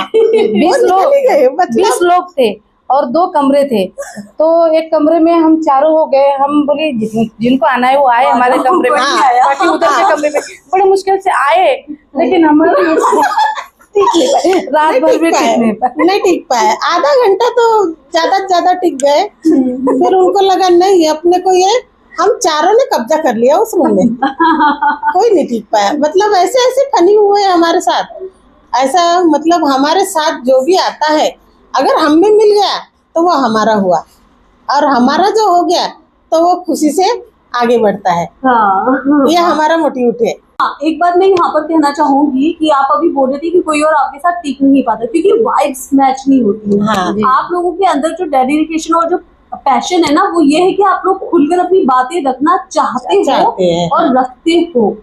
20 लोग थे और 2 कमरे थे, तो एक कमरे में हम चारों हो गए। हम बोले जिनको आना है वो आए हमारे कमरे में, बाकी उधर के कमरे में बड़े मुश्किल से आए, लेकिन हमारे रात भर भी नहीं टिक पाए। आधा घंटा तो ज्यादा टिक गए। फिर उनको लगा नहीं अपने को ये हम चारों ने कब्जा कर लिया उस रूम में। कोई नहीं ठीक पाया। मतलब ऐसे ऐसे फनी हुए हमारे साथ। ऐसा मतलब हमारे साथ जो भी आता है अगर हम में मिल गया तो वो हमारा हुआ, और हमारा जो हो गया तो वो खुशी से आगे बढ़ता है। हाँ, ये हमारा मोटिव है। हाँ, एक बात मैं यहाँ पर कहना चाहूंगी कि आप अभी बोल रहे थे कि कोई और आपके साथ टिक नहीं पाता क्योंकि वाइब्स मैच नहीं होती है। हाँ, आप लोगों के अंदर जो डेडिकेशन और जो पैशन है ना, वो ये है कि आप लोग खुलकर अपनी बातें रखना चाहते हैं और रखते हो।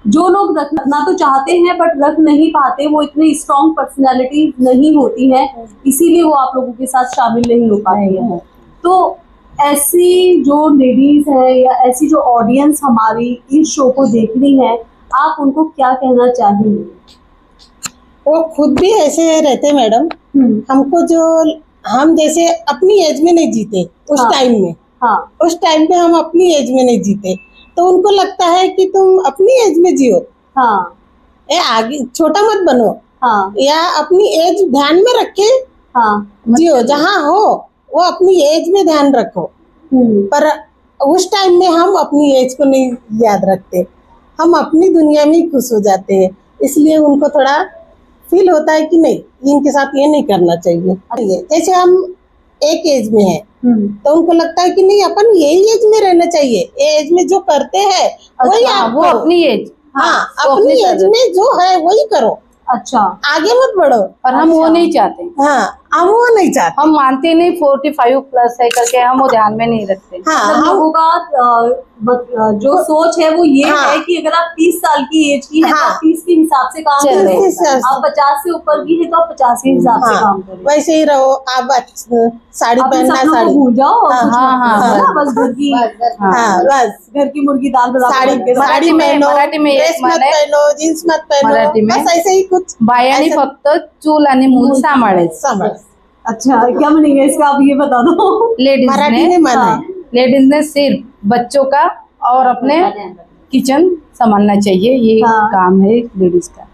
जो लोग रखना तो चाहते हैं बट रख नहीं पाते, वो इतनी स्ट्रॉन्ग पर्सनैलिटी नहीं होती है, इसीलिए वो आप लोगों के साथ शामिल नहीं हो पाती है। तो ऐसी जो लेडीज है या ऐसी जो ऑडियंस हमारी इस शो को देख रही है, आप उनको क्या कहना चाहेंगे? वो खुद भी ऐसे रहते मैडम। हमको जो हम जैसे अपनी एज में नहीं जीते उस टाइम में, उस टाइम पे हम अपनी एज में नहीं जीते, तो उनको लगता है कि तुम अपनी एज में जियो। ये आगे छोटा मत बनो। या अपनी एज ध्यान में रख के जियो। जहाँ हो वो अपनी एज में ध्यान रखो। पर उस टाइम में हम अपनी एज को नहीं याद रखते, हम अपनी दुनिया में ही खुश हो जाते हैं। इसलिए उनको थोड़ा फील होता है कि नहीं, इनके साथ ये नहीं करना चाहिए। जैसे हम एक एज में है तो उनको लगता है कि नहीं, अपन यही एज में रहना चाहिए। ये एज में जो करते हैं वही आप वो अपनी एज, हाँ अपनी एज में जो है वही करो। अच्छा, आगे मत बढ़ो। पर हम वो नहीं चाहते। हाँ, हम वो नहीं चाहते। हम मानते नहीं 45 प्लस है करके, हम वो ध्यान में नहीं रखते। हाँ, हम लोगों का जो सोच है वो ये है कि अगर आप 30 साल की एज की है तो आप 30 के हिसाब से काम करें, आप 50 से ऊपर की है तो आप 50 के हिसाब से काम करें। वैसे ही रहो। आप साड़ी पहनना, साड़ी भूल जाओ, बस घर की बस घर की मुर्गी दाल साड़ी पहनो, मराठी में ड्रेस मत पहनो, जीन्स मत पहनो, बस ऐसे ही कुछ। बायानी फक्त चूल आणि मूल सांभाळायचं। अच्छा, क्या मीनिंग है इसका, आप ये बता दो। लेडीज मराठी में मन है। लेडीज ने सिर्फ बच्चों का और अपने किचन संभालना चाहिए, ये काम है लेडीज का।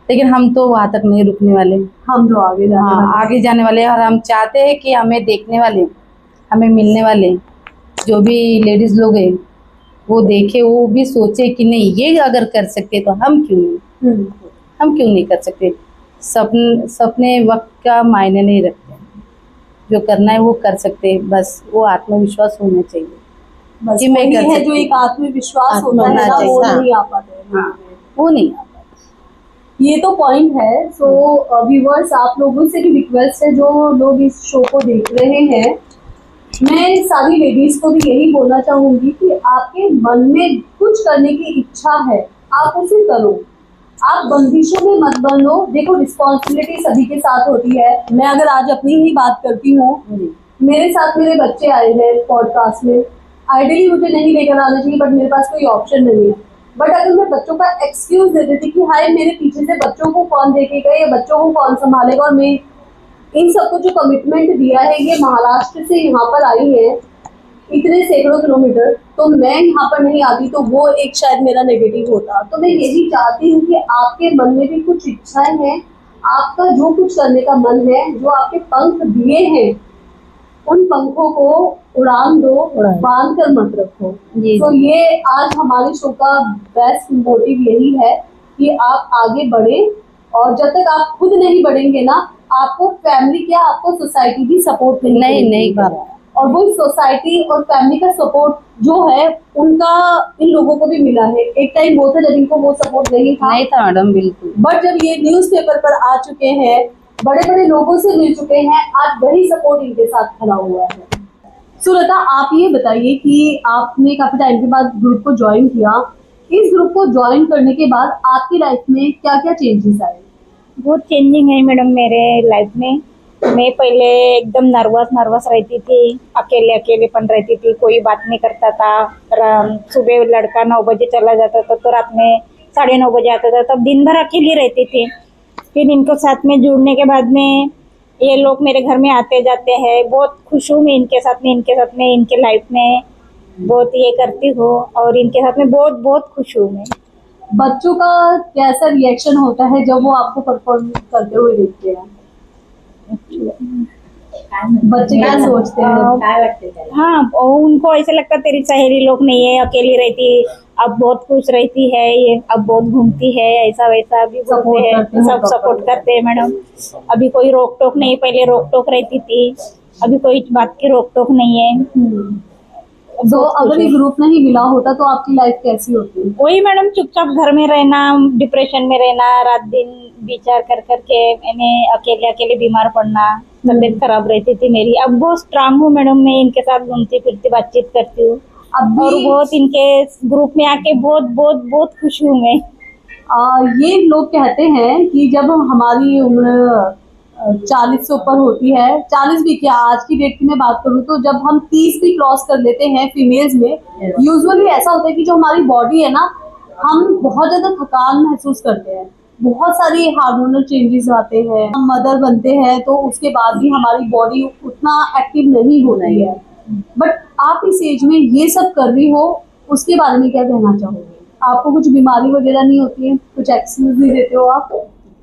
लेकिन हम तो वहां तक नहीं रुकने वाले, हम तो आगे जाने वाले हैं। और हम चाहते हैं कि हमें देखने वाले, हमें मिलने वाले जो भी लेडीज लोग हैं वो देखे, वो भी सोचे कि नहीं, ये अगर कर सकते तो हम क्यों नहीं कर सकते। सपने वक्त का मायने नहीं रखते, जो करना है वो कर सकते हैं। बस वो आत्मविश्वास होना चाहिए। बस मैं है जो एक आत्मविश्वास होता है ना, वो नहीं आ पाता है। वो नहीं आ पाता। ये तो पॉइंट है। सो व्यूअर्स, आप लोगों से भी रिक्वेस्ट है, जो लोग इस शो को देख रहे हैं, मैं सारी लेडीज को भी यही बोलना चाहूंगी कि आपके मन में कुछ करने की इच्छा है, आप उसे करो। आप बंदिशों में मत बनो। देखो, रिस्पॉन्सिबिलिटी सभी के साथ होती है। मैं अगर आज अपनी ही बात करती हूँ, मेरे साथ मेरे बच्चे आए हैं पॉडकास्ट में। आइडियली मुझे नहीं लेकर आना चाहिए बट मेरे पास कोई ऑप्शन नहीं है। बट अगर मैं बच्चों का एक्सक्यूज दे देती कि हाय मेरे पीछे से बच्चों को कौन देखेगा या बच्चों को कौन संभालेगा, और मैं इन सबको जो कमिटमेंट दिया है, ये महाराष्ट्र से यहाँ पर आई है इतने सैकड़ों किलोमीटर, तो मैं यहाँ पर नहीं आती तो वो एक शायद मेरा नेगेटिव होता। तो मैं यही चाहती हूँ कि आपके मन में भी कुछ इच्छाएं हैं, आपका जो कुछ करने का मन है, जो आपके पंख दिए हैं, उन पंखों को उड़ान दो, बांध कर मत रखो। तो ये आज हमारे शो का बेस्ट मोटिव यही है कि आप आगे बढ़े, और जब तक आप खुद नहीं बढ़ेंगे ना, आपको फैमिली क्या, आपको सोसाइटी भी सपोर्ट नहीं कर रहा है। और वो सोसाइटी और फैमिली का सपोर्ट जो है उनका इन लोगों को भी मिला है। एक टाइम वो था जब इनको वो सपोर्ट नहीं था मैडम, बिल्कुल। बट जब ये न्यूज़पेपर पर आ चुके हैं, बड़े बड़े लोगों से मिल चुके हैं, आज वही सपोर्ट इनके साथ खड़ा हुआ है। सुलता, आप ये बताइए कि आपने काफी टाइम के बाद ग्रुप को ज्वाइन किया, इस ग्रुप को ज्वाइन करने के बाद आपकी लाइफ में क्या क्या चेंजेस आए? बहुत चेंजिंग है मैडम मेरे लाइफ में। मैं पहले एकदम नर्वस रहती थी, अकेलेपन रहती थी, कोई बात नहीं करता था। सुबह लड़का 9 बजे चला जाता था तो रात में 9:30 बजे आता था, तब दिन भर अकेली रहती थी। फिर इनको साथ में जुड़ने के बाद में ये लोग मेरे घर में आते जाते हैं, बहुत खुश हूँ मैं इनके साथ में इनके लाइफ में बहुत ये करती हूँ, और इनके साथ में बहुत बहुत खुश हूँ मैं। बच्चों का कैसा रिएक्शन होता है जब वो आपको परफॉर्म करते हुए देखते हैं? बच्चे क्या सोचते हैं? हाँ, और उनको ऐसा लगता तेरी सहेली लोग नहीं है, अकेली रहती, अब बहुत खुश रहती है, ये अब बहुत घूमती है, ऐसा वैसा भी बोलते हैं, सब सपोर्ट करते हैं मैडम। अभी कोई रोक टोक नहीं, पहले रोक टोक रहती थी, अभी कोई बात की रोक टोक नहीं है। तो अगर ये ग्रुप नहीं मिला होता तो आपकी लाइफ कैसी होती? वही मैडम, चुपचाप घर में रहना, डिप्रेशन में रहना, रात दिन विचार कर करके मैंने अकेले अकेले बीमार पड़ना, तबीयत खराब रहती थी मेरी। अब बहुत स्ट्रांग हूँ मैडम, मैं इनके साथ घूमती फिरती बातचीत करती हूँ और बहुत इनके ग्रुप में आके बहुत बहुत बहुत खुश हूँ मैं। ये लोग कहते हैं कि जब हमारी उम्र 40 से ऊपर होती है, 40 भी क्या, आज की डेट की मैं बात करूँ तो जब हम 30 भी क्रॉस कर लेते हैं फीमेल्स में, यूजुअली ऐसा होता है कि जो हमारी बॉडी है ना, हम बहुत ज्यादा थकान महसूस करते हैं, बहुत सारी हार्मोनल चेंजेस आते हैं, हम मदर बनते हैं तो उसके बाद भी हमारी बॉडी उतना एक्टिव नहीं हो रही है। बट आप इस एज में ये सब कर रही हो, उसके बारे में क्या कहना चाहोगे? आपको कुछ बीमारी वगैरह नहीं होती है? कुछ एक्सक्यूज नहीं देते हो आप?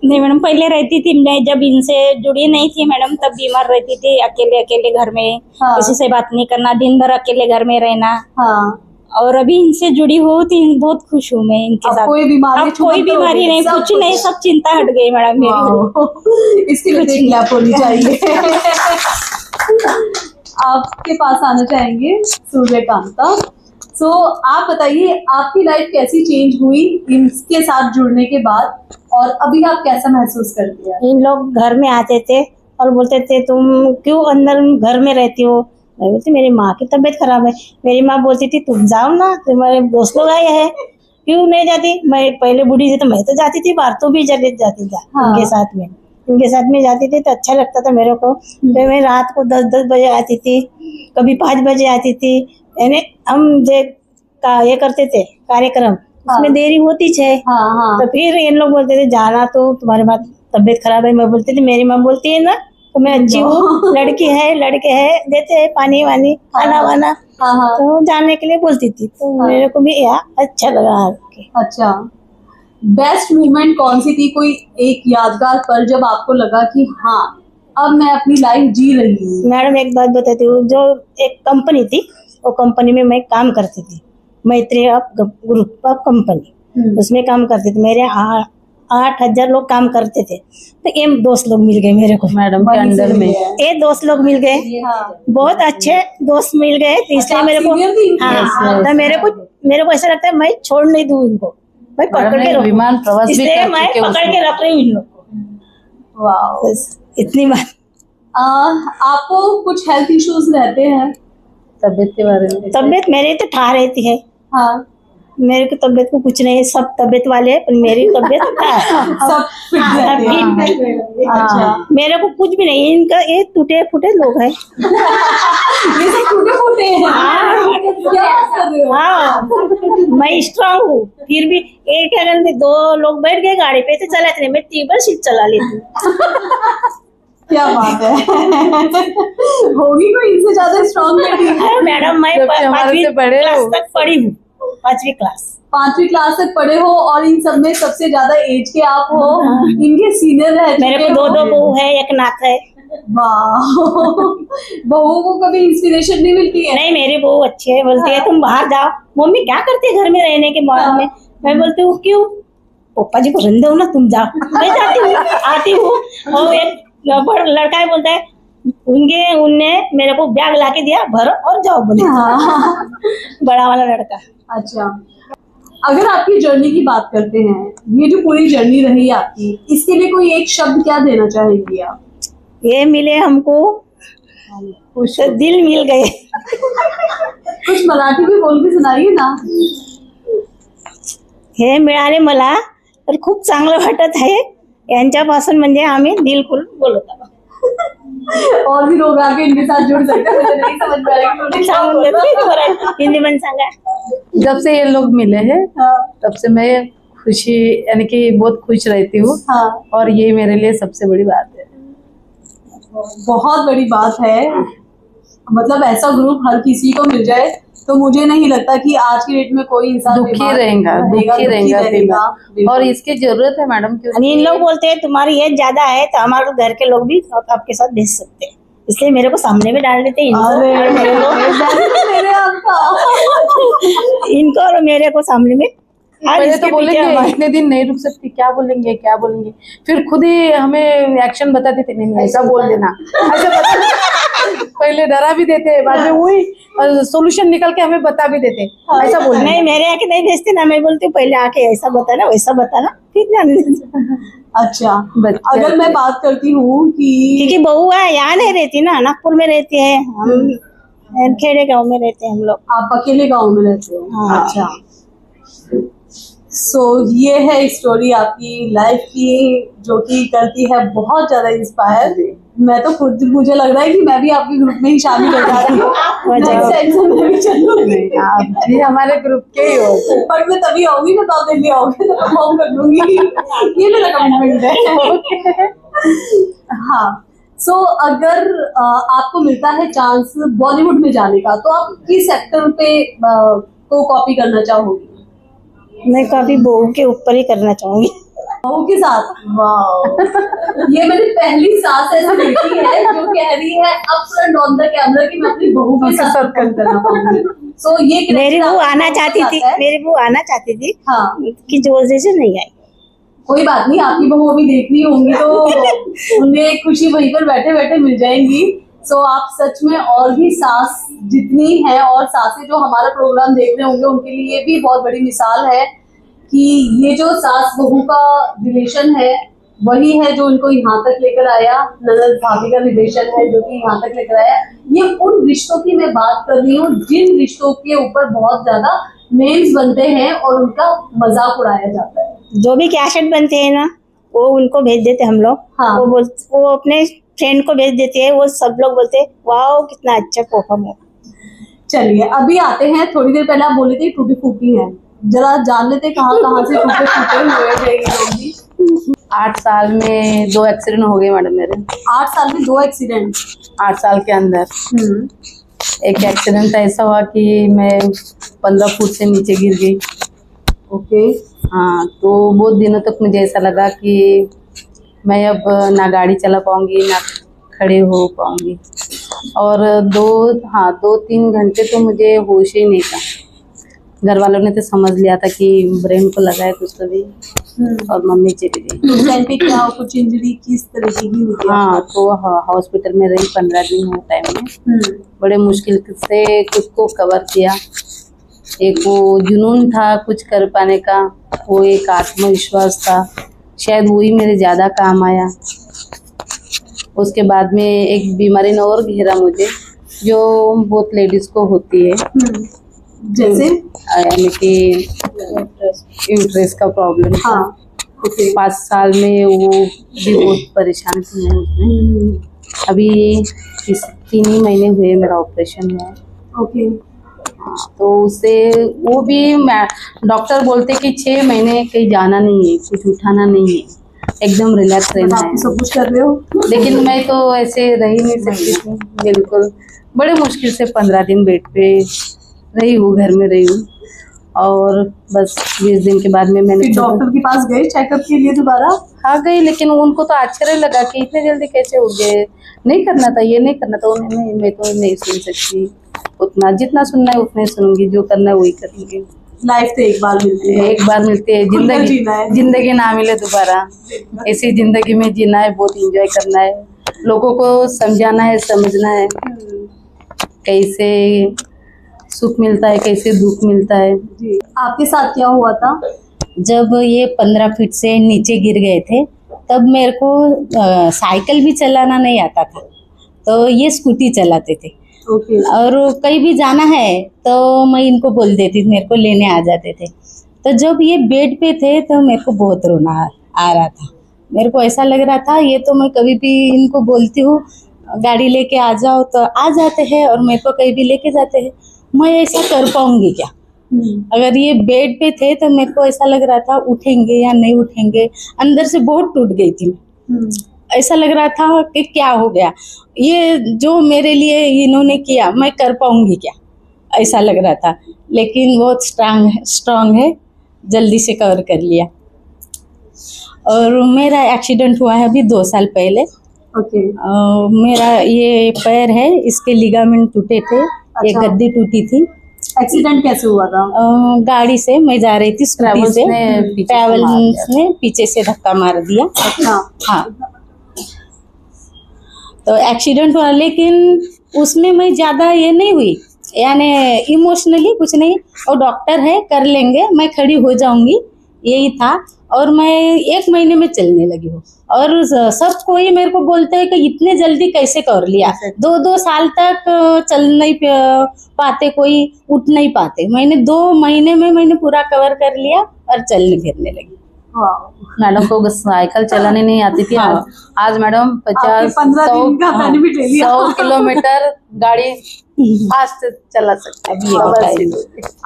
नहीं मैडम, पहले रहती थी, मैं जब इनसे जुड़ी नहीं थी मैडम तब बीमार रहती थी, अकेले अकेले घर में, किसी से बात नहीं करना, दिन भर अकेले घर में रहना। और अभी इनसे जुड़ी हो तो बहुत खुश हूँ मैं इनके साथ। कोई बीमारी, अब कोई बीमारी नहीं, कुछ नहीं, सब चिंता हट गई मैडम मेरी। इसके लिए एक लैप होनी चाहिए। आपके पास आना चाहेंगे सूर्यकांता। सो आप बताइए, आपकी लाइफ कैसी चेंज हुई इनके साथ जुड़ने के बाद, और अभी आप कैसा महसूस करती हैं? इन लोग घर में आते थे और बोलते थे तुम क्यों अंदर घर में रहती हो? मैं बोलती मेरी माँ की तबीयत खराब है। मेरी माँ बोलती थी तुम जाओ ना, तुम्हारे दोस्त लोग आए हैं, क्यों नहीं जाती? मैं पहले बूढ़ी थी तो मैं तो जाती थी बाहर, तो भी जाती थी उनके साथ में, उनके साथ में जाती थी तो अच्छा लगता था मेरे को। तो मैं रात को 10-10 बजे आती थी, कभी 5 बजे आती थी। यानी हम ये करते थे कार्यक्रम, उसमें देरी होती है। तो फिर इन लोग बोलते थे जाना, तो तुम्हारी माँ तबीयत खराब है। मैं बोलती थी मेरी माँ बोलती है ना तो मैं अच्छी हूँ, लड़की है लड़के है, देते हैं पानी वानी खाना वाना, तो जाने के लिए बोलती थी। तो मेरे को भी अच्छा लगा। अच्छा, बेस्ट मोमेंट कौन सी थी? कोई एक यादगार पल जब आपको लगा कि हाँ अब मैं अपनी लाइफ जी रही हूँ? मैडम एक बात बताती हूँ, जो एक कंपनी थी, वो कंपनी में मैं काम करती थी, मैत्री ग्रुप ऑफ कंपनी, उसमें काम करती थी। मेरे 8,000 लोग काम करते थे। तो ये दोस्त लोग मिल गए मेरे को मैडम के अंडर में, ये दोस्त लोग मिल गए, बहुत अच्छे दोस्त मिल गए। तो इसलिए मेरे को तो मेरे को ऐसा लगता है मैं छोड़ नहीं दूँ इनको, मैं पकड़ के विमान प्रवास भी इसलिए मैं पकड़ के रख रही हूँ इन लोग को। वाह, इतनी बात। आपको कुछ हेल्थ इश्यूज रहते हैं? तबीयत के बारे में? तबीयत मेरी तो ठा रहती है। हाँ, मेरे की तबीयत को कुछ नहीं, सब तबीयत वाले हैं, पर मेरी तबीयत सब फिट। अच्छा, मेरे को कुछ भी नहीं, इनका ये टूटे फूटे लोग हैं। ये सब टूटे फूटे हैं? क्या कर रहे हो? हाँ, मैं स्ट्रांग हूँ, फिर भी एक क्या करते 2 लोग बैठ गए गाड़ी पे तो चलाते नहीं, मैं 3 सीट चला लेती हूँ। क्या बात है। होगी कोई इनसे ज्यादा स्ट्रांग बेटी? मैडम मैं 5वीं क्लास तक पढ़ी हूँ, 5वीं क्लास तक पढ़े हो, और इन सब में सबसे ज्यादा एज के आप हो, इनके सीनियर है। मेरे को 2 बहू है, 1 नाथ है। वाह, बहू को कभी इंस्पिरेशन नहीं मिलती है? नहीं, मेरी बहू अच्छी है, बोलती है तुम बाहर जाओ। मम्मी क्या करती है घर में रहने के बाद में? मैं बोलती हूँ क्यों, पप्पा जी को रहने दो ना, तुम जाओ। मैं जाती हूँ, आती हूँ। और एक लड़का है, बोलता है उनने मेरे को बैग ला के दिया, भरो और जाओ बोले। बड़ा वाला लड़का। अच्छा, अगर आपकी जर्नी की बात करते हैं, ये जो पूरी जर्नी रही आपकी, इसके लिए कोई एक शब्द क्या देना चाहेंगी आप? ये मिले हमको, कुछ दिल मिल गए। कुछ मराठी भी बोल के सुनाइए ना। हे मिळाले मला तर खूप चांगलं वाटत आहे, यांच्यापासून म्हणजे आम्ही दिल खुल बोलत आहोत। और भी लोग आके इनके साथ जुड़ सकते हैं। मुझे नहीं समझ में आ रहा है, हिंदी में सांगा। जब से ये लोग मिले हैं तब से मैं खुशी, यानी कि बहुत खुश रहती हूँ। और ये मेरे लिए सबसे बड़ी बात है, बहुत बड़ी बात है। मतलब ऐसा ग्रुप हर किसी को मिल जाए तो मुझे नहीं लगता कि आज की डेट में कोई इंसान दुखी रहेगा। और इसकी जरूरत है मैडम, क्योंकि इन लोग बोलते हैं तुम्हारी एज ज्यादा है तो हमारे घर के लोग भी आपके साथ भेज सकते हैं। इसलिए मेरे को सामने में डाल देते इनको इनको और मेरे को सामने में। पहले तो बोलेंगे इतने दिन नहीं रुक सकती, क्या बोलेंगे क्या बोलेंगे, फिर खुद ही हमें एक्शन बता देते, नहीं नहीं ऐसा बोल देना, ऐसा बता। पहले डरा भी देते, बाद में वही सोल्यूशन निकल के हमें बता भी देते, ऐसा बोल नहीं मेरे आके नहीं भेजते ना, मैं बोलती हूँ पहले आके ऐसा बताना वैसा बताना फिर जाने देते। अच्छा, अगर मैं बात करती हूँ कि क्योंकि बहू है यहाँ नहीं रहती ना, नागपुर में रहती है, हम खेड़े गांव में रहते हैं हम लोग। आप अकेले गांव में रहते हो? हाँ। अच्छा, सो ये है स्टोरी आपकी लाइफ की, जो कि करती है बहुत ज्यादा इंस्पायर। मैं तो खुद, मुझे लग रहा है कि मैं भी आपके ग्रुप में ही शामिल हो जाती हूँ, नेक्स्ट टाइम से मैं भी चलूंगी। आप भी हमारे ग्रुप के ही हो। पर मैं तभी आऊंगी ना, तो आप दिल्ली आओगे तो परफॉर्म कर दूंगी, ये मेरा कमिटमेंट है। हाँ, सो अगर आपको मिलता है चांस बॉलीवुड में जाने का, तो आप किस एक्टर पे को कॉपी करना चाहोगी? मैं कभी बहू के ऊपर ही करना चाहूंगी। बहू के साथ? वाह, ये मैंने पहली सांस ऐसी देखी है जो कह रही है up front on the camera कि मैं अपनी बहू के साथ करना पाऊंगी। सो ये मेरी बहू आना चाहती थी, मेरी बहू आना चाहती थी, हाँ, कि जो वजह से नहीं आई। कोई बात नहीं, आपकी बहू अभी देख रही होंगी तो उन्हें खुशी वहीं पर बैठे बैठे मिल जाएंगी। सो आप सच में और भी सास जितनी है, और सासें जो हमारा प्रोग्राम देख रहे होंगे उनके लिए ये भी बहुत बड़ी मिसाल है कि ये जो सास बहू का रिलेशन है वही है जो इनको यहाँ तक लेकर आया, ननद भाभी का रिलेशन है जो कि यहाँ तक लेकर आया। ये उन रिश्तों की मैं बात कर रही हूँ जिन रिश्तों के ऊपर बहुत ज्यादा मेम्स बनते हैं और उनका मजाक उड़ाया जाता है। जो भी कैसेट बनते हैं ना, वो उनको भेज देते हम लोग। हाँ। वो अपने फ्रेंड को भेज देते हैं, वो सब लोग बोलते हैं वाह कितना अच्छा परफॉर्म हो। चलिए अभी आते हैं, थोड़ी देर पहले आप बोले थे टूटी फूटी है, जरा जान लेते कहाँ कहाँ से टूटे फूटे हुए थे ये लोग भी। 8 साल में 2 एक्सीडेंट हो गए मैडम मेरे। 8 साल में 2 एक्सीडेंट? 8 साल के अंदर एक एक्सीडेंट ऐसा हुआ कि मैं 15 फुट से नीचे गिर गई। ओके। हाँ, तो बहुत दिनों तक मुझे ऐसा लगा कि मैं अब ना गाड़ी चला पाऊंगी ना खड़े हो पाऊंगी, और 2-3 घंटे तो मुझे होश ही नहीं था। घर वालों ने तो समझ लिया था कि ब्रेन को लगा है कुछ तो भी, और मम्मी चली गई। उस टाइम पे क्या कुछ इंजरी किस तरीके की हुई? हाँ, तो हॉस्पिटल में रही 15 दिन वो टाइम में। बड़े मुश्किल से कुछ को कवर किया। एक वो जुनून था कुछ कर पाने का, वो एक आत्मविश्वास था, शायद वही मेरे ज़्यादा काम आया। उसके बाद में एक बीमारी ने और घेरा मुझे, जो बहुत लेडीज़ को होती है, जैसे यानी कि यूट्रस का प्रॉब्लम। हाँ, 5 साल में वो भी बहुत परेशान थी मैं उसमें। अभी 3 ही महीने हुए मेरा ऑपरेशन हुआ। ओके। तो उससे वो भी डॉक्टर बोलते कि 6 महीने कहीं जाना नहीं है, कुछ उठाना नहीं है, एकदम रिलैक्स रहना है। आप सब कुछ कर रहे हो, लेकिन मैं तो ऐसे रह ही नहीं सकती थी बिल्कुल। बड़े मुश्किल से 15 दिन बेड पे रही हूँ, घर में रही हूँ, और बस 20 दिन के बाद में मैंने डॉक्टर के पास गए चेकअप के लिए दोबारा? हाँ गई, लेकिन उनको तो आश्चर्य लगा कि इतने जल्दी कैसे उठ गए, नहीं करना था, ये नहीं करना था। उन्होंने मैं तो नहीं सुन सकती, उतना जितना सुनना है उतने सुनूंगी, जो करना है वही करूँगी। लाइफ तो एक बार मिलती है, एक बार मिलती है, जिंदगी ना मिले दोबारा। ऐसी जिंदगी में जीना है, बहुत एंजॉय करना है, लोगों को समझाना है, समझना है, कैसे सुख मिलता है, कैसे दुख मिलता है। जी, आपके साथ क्या हुआ था? जब ये 15 फीट से नीचे गिर गए थे, तब मेरे को साइकिल भी चलाना नहीं आता था, तो ये स्कूटी चलाते थे। ओके। और कहीं भी जाना है तो मैं इनको बोल देती थी, मेरे को लेने आ जाते थे। तो जब ये बेड पे थे तो मेरे को बहुत रोना आ रहा था। मेरे को ऐसा लग रहा था, ये तो मैं कभी भी इनको बोलती हूँ गाड़ी लेके आ जाओ तो आ जाते हैं, और मेरे को कहीं भी लेके जाते हैं, मैं ऐसा कर पाऊंगी क्या? अगर ये बेड पे थे तो मेरे को ऐसा लग रहा था उठेंगे या नहीं उठेंगे, अंदर से बहुत टूट गई थी मैं। ऐसा लग रहा था कि क्या हो गया, ये जो मेरे लिए इन्होंने किया मैं कर पाऊंगी क्या, ऐसा लग रहा था। लेकिन बहुत स्ट्रांग है, जल्दी से कवर कर लिया। और मेरा एक्सीडेंट हुआ है अभी 2 साल पहले। ओके। मेरा ये पैर है, इसके लिगामेंट टूटे थे, एक अच्छा। गद्दी टूटी थी। एक्सीडेंट कैसे हुआ था? गाड़ी से मैं जा रही थी स्कूटी ट्रैवल्स से, ने पीछे से ट्रैवल्स ने पीछे से धक्का मार दिया। अच्छा। हाँ, तो एक्सीडेंट हुआ, लेकिन उसमें मैं ज्यादा ये नहीं हुई, यानी इमोशनली कुछ नहीं। और डॉक्टर है, कर लेंगे, मैं खड़ी हो जाऊंगी, यही था। और मैं 1 महीने में चलने लगी हूँ। और सब कोई मेरे को बोलते हैं कि इतने जल्दी कैसे कर लिया, 2-2 साल तक चल नहीं पाते, कोई उठ नहीं पाते। मैंने 2 महीने में मैंने पूरा कवर कर लिया और चलने फिरने लगी। मैडम को साइकिल चलाने नहीं आती थी। आज मैडम 15 दिन का बेनिफिट ले लिया। 100 किलोमीटर गाड़ी फास्ट चला सकते हैं।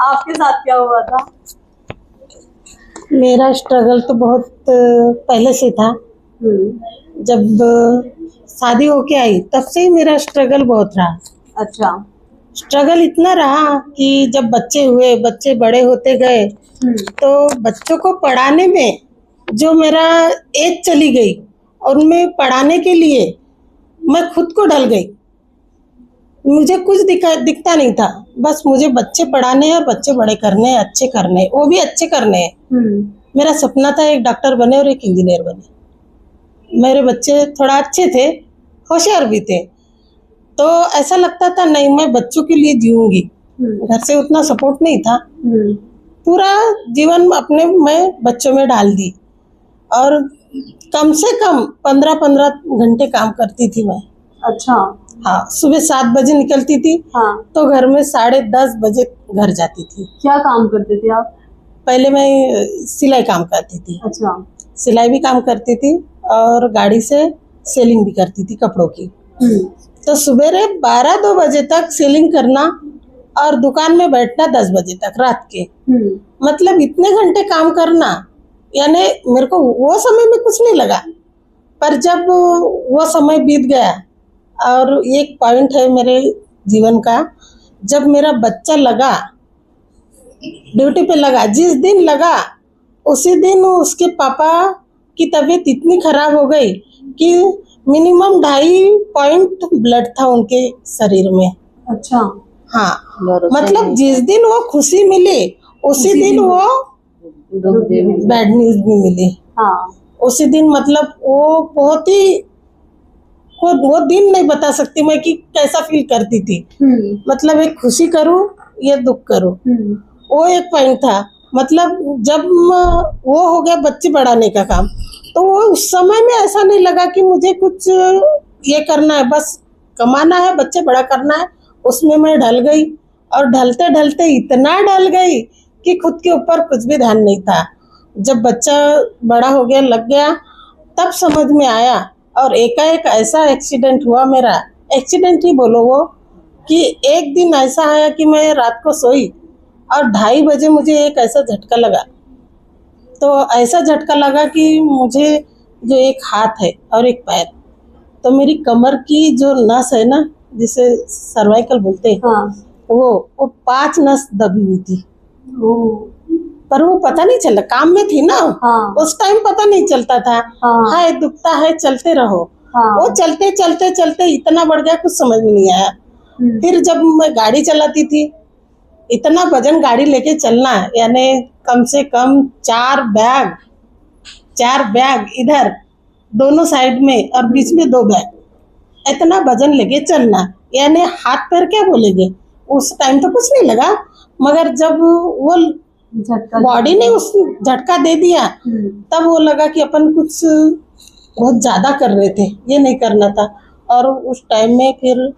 आपके साथ क्या हुआ था? मेरा स्ट्रगल तो बहुत पहले से था। जब शादी होके आई तब से ही मेरा स्ट्रगल बहुत रहा। अच्छा। स्ट्रगल इतना रहा कि जब बच्चे हुए, बच्चे बड़े होते गए, तो बच्चों को पढ़ाने में जो मेरा एज चली गई, और उनमें पढ़ाने के लिए मैं खुद को ढल गई। मुझे कुछ दिखता नहीं था, बस मुझे बच्चे पढ़ाने हैं और बच्चे बड़े करने हैं, अच्छे करने हैं, वो भी अच्छे करने हैं। मेरा सपना था एक डॉक्टर बने और एक इंजीनियर बने। मेरे बच्चे थोड़ा अच्छे थे, होशियार भी थे, तो ऐसा लगता था नहीं मैं बच्चों के लिए जीऊंगी। घर से उतना सपोर्ट नहीं था, पूरा जीवन अपने मैं बच्चों में डाल दी। और कम से कम 15-15 घंटे काम करती थी मैं। अच्छा। हाँ, सुबह 7 बजे निकलती थी। हाँ। तो घर में 10:30 बजे घर जाती थी। क्या काम करते थे आप? पहले मैं सिलाई काम करती थी। अच्छा। सिलाई भी काम करती थी और गाड़ी से सेलिंग भी करती थी कपड़ों की। तो सुबह 12-2 बजे तक सेलिंग करना और दुकान में बैठना 10 बजे तक रात के। मतलब इतने घंटे काम करना, यानी मेरे को वो समय में कुछ नहीं लगा, पर जब वो समय बीत गया। और एक पॉइंट है मेरे जीवन का, जब मेरा बच्चा लगा, ड्यूटी पे लगा, जिस दिन लगा उसी दिन उसके पापा की तबीयत इतनी खराब हो गई कि मिनिमम 2.5 पॉइंट ब्लड था उनके शरीर में। अच्छा। हाँ, मतलब जिस दिन वो खुशी मिली उसी दिन वो बैड न्यूज भी मिली। हाँ। उसी दिन मतलब वो बहुत ही, वो दिन नहीं बता सकती मैं कि कैसा फील करती थी। मतलब एक खुशी करूं या दुख करूं, वो एक पॉइंट था। मतलब जब वो हो गया बच्चे बढ़ाने का काम, तो वो उस समय में ऐसा नहीं लगा कि मुझे कुछ ये करना है, बस कमाना है, बच्चे बड़ा करना है। उसमें मैं ढल गई और ढलते ढलते इतना ढल गई कि खुद के ऊपर कुछ भी ध्यान नहीं था। जब बच्चा बड़ा हो गया, लग गया, तब समझ में आया। और एकाएक ऐसा एक्सीडेंट हुआ, मेरा एक्सीडेंट ही बोलो वो, कि एक दिन ऐसा आया कि मैं रात को सोई और 2:30 बजे मुझे एक ऐसा झटका लगा। तो ऐसा झटका लगा कि मुझे जो एक हाथ है और एक पैर, तो मेरी कमर की जो नस है ना, जिसे सर्वाइकल बोलते हैं, हाँ। वो 5 नस दबी हुई थी। पर वो पता नहीं चला, काम में थी ना। हाँ। उस टाइम पता नहीं चलता था। हाँ। हाय दुखता है, चलते रहो। हाँ। वो चलते चलते चलते इतना बढ़ गया, कुछ समझ में नहीं आया। फिर जब मैं गाड़ी चलाती थी, इतना वजन गाड़ी लेके चलना, यानी कम से कम 4 बैग इधर दोनों साइड में और बीच में 2 बैग, इतना वजन लेके चलना, यानी हाथ पैर क्या बोलेंगे। उस टाइम तो कुछ नहीं लगा, मगर जब वो बॉडी ने उस झटका दे दिया, तब वो लगा कि अपन कुछ बहुत ज्यादा कर रहे थे, ये नहीं करना था। और उस टाइम में फिर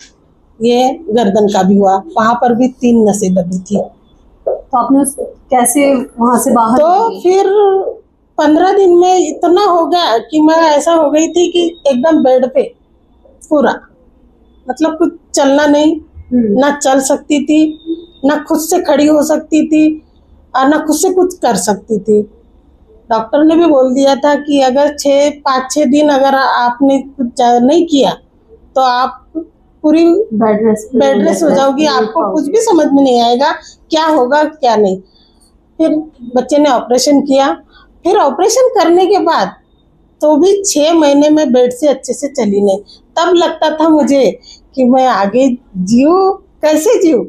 ये गर्दन का भी हुआ, वहां पर भी 3 नसें दबी थी। तो आपने कैसे वहां से बाहर तो निकली? फिर 15 दिन में इतना हो गया कि मैं ऐसा हो गई थी कि एकदम बेड पे पूरा, मतलब कुछ चलना नहीं, ना चल सकती थी, ना खुद से खड़ी हो सकती थी, और ना खुद से कुछ कर सकती थी। डॉक्टर ने भी बोल दिया था कि अगर 5-6 दिन अगर आपने कुछ नहीं किया तो आप पूरी बेड रेस्ट हो जाओगी, आपको कुछ भी समझ में नहीं आएगा क्या होगा क्या नहीं। फिर बच्चे ने ऑपरेशन किया। फिर ऑपरेशन करने के बाद तो भी 6 महीने में बेड से अच्छे से चली नहीं। तब लगता था मुझे कि मैं आगे जीऊँ, कैसे जीऊँ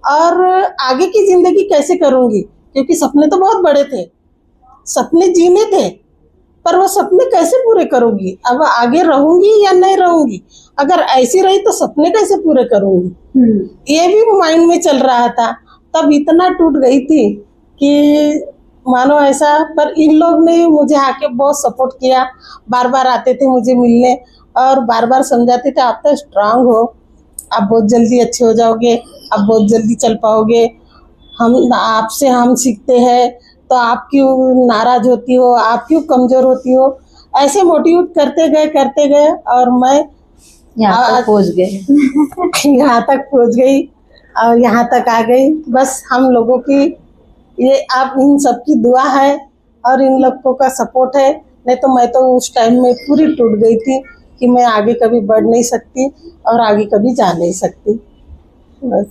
और आगे की जिंदगी कैसे करूँगी, क्योंकि सपने तो बहुत बड़े थे, सपने जीने थे, पर वो सपने कैसे पूरे करूँगी। अब आगे रहूँगी या नहीं रहूँगी, अगर ऐसी रही तो सपने कैसे पूरे करूँगी, ये भी माइंड में चल रहा था। तब इतना टूट गई थी कि मानो ऐसा। पर इन लोग ने मुझे आके बहुत सपोर्ट किया, बार बार आते थे मुझे मिलने और बार बार समझाते थे आप तो स्ट्रांग हो, आप बहुत जल्दी अच्छे हो जाओगे, आप बहुत जल्दी चल पाओगे, हम आपसे हम सीखते हैं, तो आप क्यों नाराज होती हो, आप क्यों कमजोर होती हो। ऐसे मोटिवेट करते गए और मैं यहाँ तक पहुँच गए। यहाँ तक पहुँच गई और यहाँ तक आ गई। बस हम लोगों की ये आप इन सब की दुआ है और इन लोगों का सपोर्ट है, नहीं तो मैं तो उस टाइम में पूरी टूट गई थी कि मैं आगे कभी बढ़ नहीं सकती और आगे कभी जा नहीं सकती। बस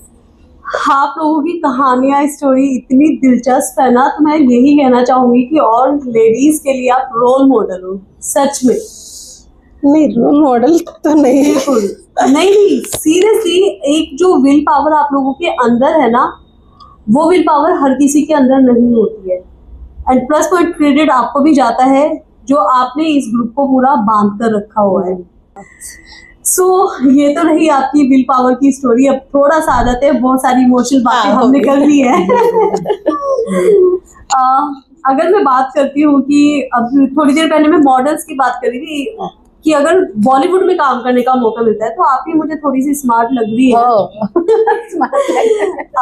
आप लोगों की कहानियां, स्टोरी इतनी दिलचस्प है ना, तो मैं यही कहना चाहूंगी कि और लेडीज के लिए आप रोल मॉडल हो सच में। नहीं, रोल मॉडल तो नहीं, बिल्कुल नहीं, सीरियसली एक जो विल पावर आप लोगों के अंदर है ना, वो विल पावर हर किसी के अंदर नहीं होती है। एंड प्लस पॉइंट क्रेडिट आपको भी जाता है जो आपने इस ग्रुप को पूरा बांध कर रखा हुआ है। सो ये तो रही आपकी विल पावर की स्टोरी। अब थोड़ा सा आ जाते हैं, बहुत सारी इमोशनल बातें हमने कर ली है। अगर मैं बात करती हूँ कि अब थोड़ी देर पहले मैं मॉडल्स की बात कर रही थी कि अगर बॉलीवुड में काम करने का मौका मिलता है तो आप ही मुझे थोड़ी सी स्मार्ट लग रही है।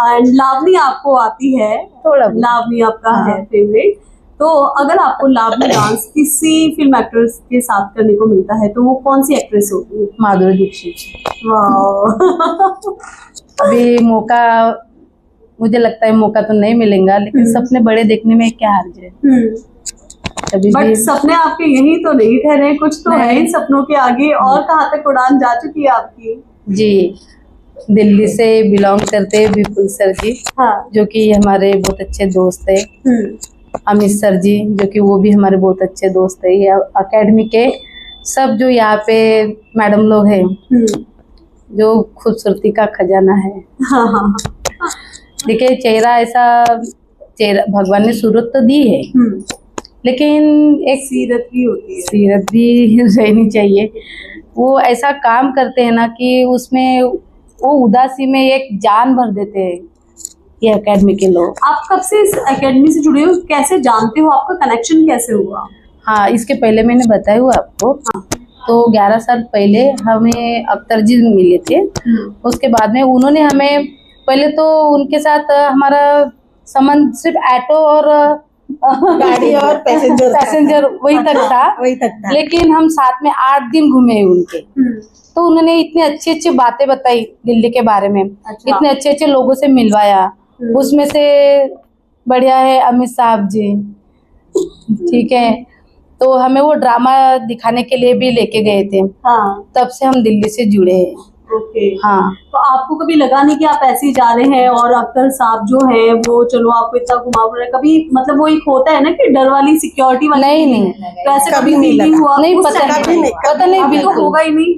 एंड लावनी आपको आती है, थोड़ा लावनी आपका है फेवरेट। तो अगर आपको लावनी डांस किसी फिल्म एक्ट्रेस के साथ करने को मिलता है तो वो कौन सी एक्ट्रेस होगी? माधुरी दीक्षित। वाह। अभी मौका, मुझे लगता है मौका तो नहीं मिलेगा, लेकिन सपने बड़े देखने में क्या हर्ज है। कभी बट भी सपने आपके यही तो नहीं ठहरे, कुछ तो है इन सपनों के आगे। और कहाँ तक उड़ान जा चुकी है आपकी? जी, दिल्ली से बिलोंग करते हैं विपुल सर जी, हाँ। जो कि हमारे बहुत अच्छे दोस्त है। अमित सर जी, जो कि वो भी हमारे बहुत अच्छे दोस्त है। ये अकेडमी के सब जो यहाँ पे मैडम लोग हैं, जो खूबसूरती का खजाना है। हाँ हाँ। देखिए, चेहरा ऐसा, चेहरा भगवान ने सूरत तो दी है, लेकिन एक सीरत भी होती है, सीरत भी रहनी चाहिए। वो ऐसा काम करते हैं ना कि उसमें वो उदासी में एक जान भर देते हैं ये एकेडमी के लोग। आप कब से इस एकेडमी से जुड़े हो, कैसे जानते हो, आपका कनेक्शन कैसे हुआ? हाँ, इसके पहले मैंने बताया हुआ आपको। तो 11 साल पहले हमें अख्तर जी मिले थे। उसके बाद में उन्होंने हमें, पहले तो उनके साथ हमारा संबंध सिर्फ ऑटो और गाड़ी और पैसेंजर वही तक था। वही तक था। लेकिन हम साथ में 8 दिन घूमे उनके। तो उन्होंने इतनी अच्छी अच्छी बातें बताई दिल्ली के बारे में। अच्छा। इतने अच्छे अच्छे लोगों से मिलवाया। उसमें से बढ़िया है अमित साहब जी, ठीक है। तो हमें वो ड्रामा दिखाने के लिए भी लेके गए थे। हाँ। तब से हम दिल्ली से जुड़े हैं। ओके। हाँ। तो आपको कभी लगा नहीं कि आप ऐसे ही जा रहे हैं और अख्तर साहब जो है वो चलो आपको इतना घुमा रहे, कभी मतलब वो एक होता है ना कि डर वाली सिक्योरिटी वाली? नहीं, तो ऐसे कभी नहीं फीलिंग हुआ? नहीं, उस पता time नहीं, पे? पता नहीं, अभी तो बिल्कुल होगा ही नहीं।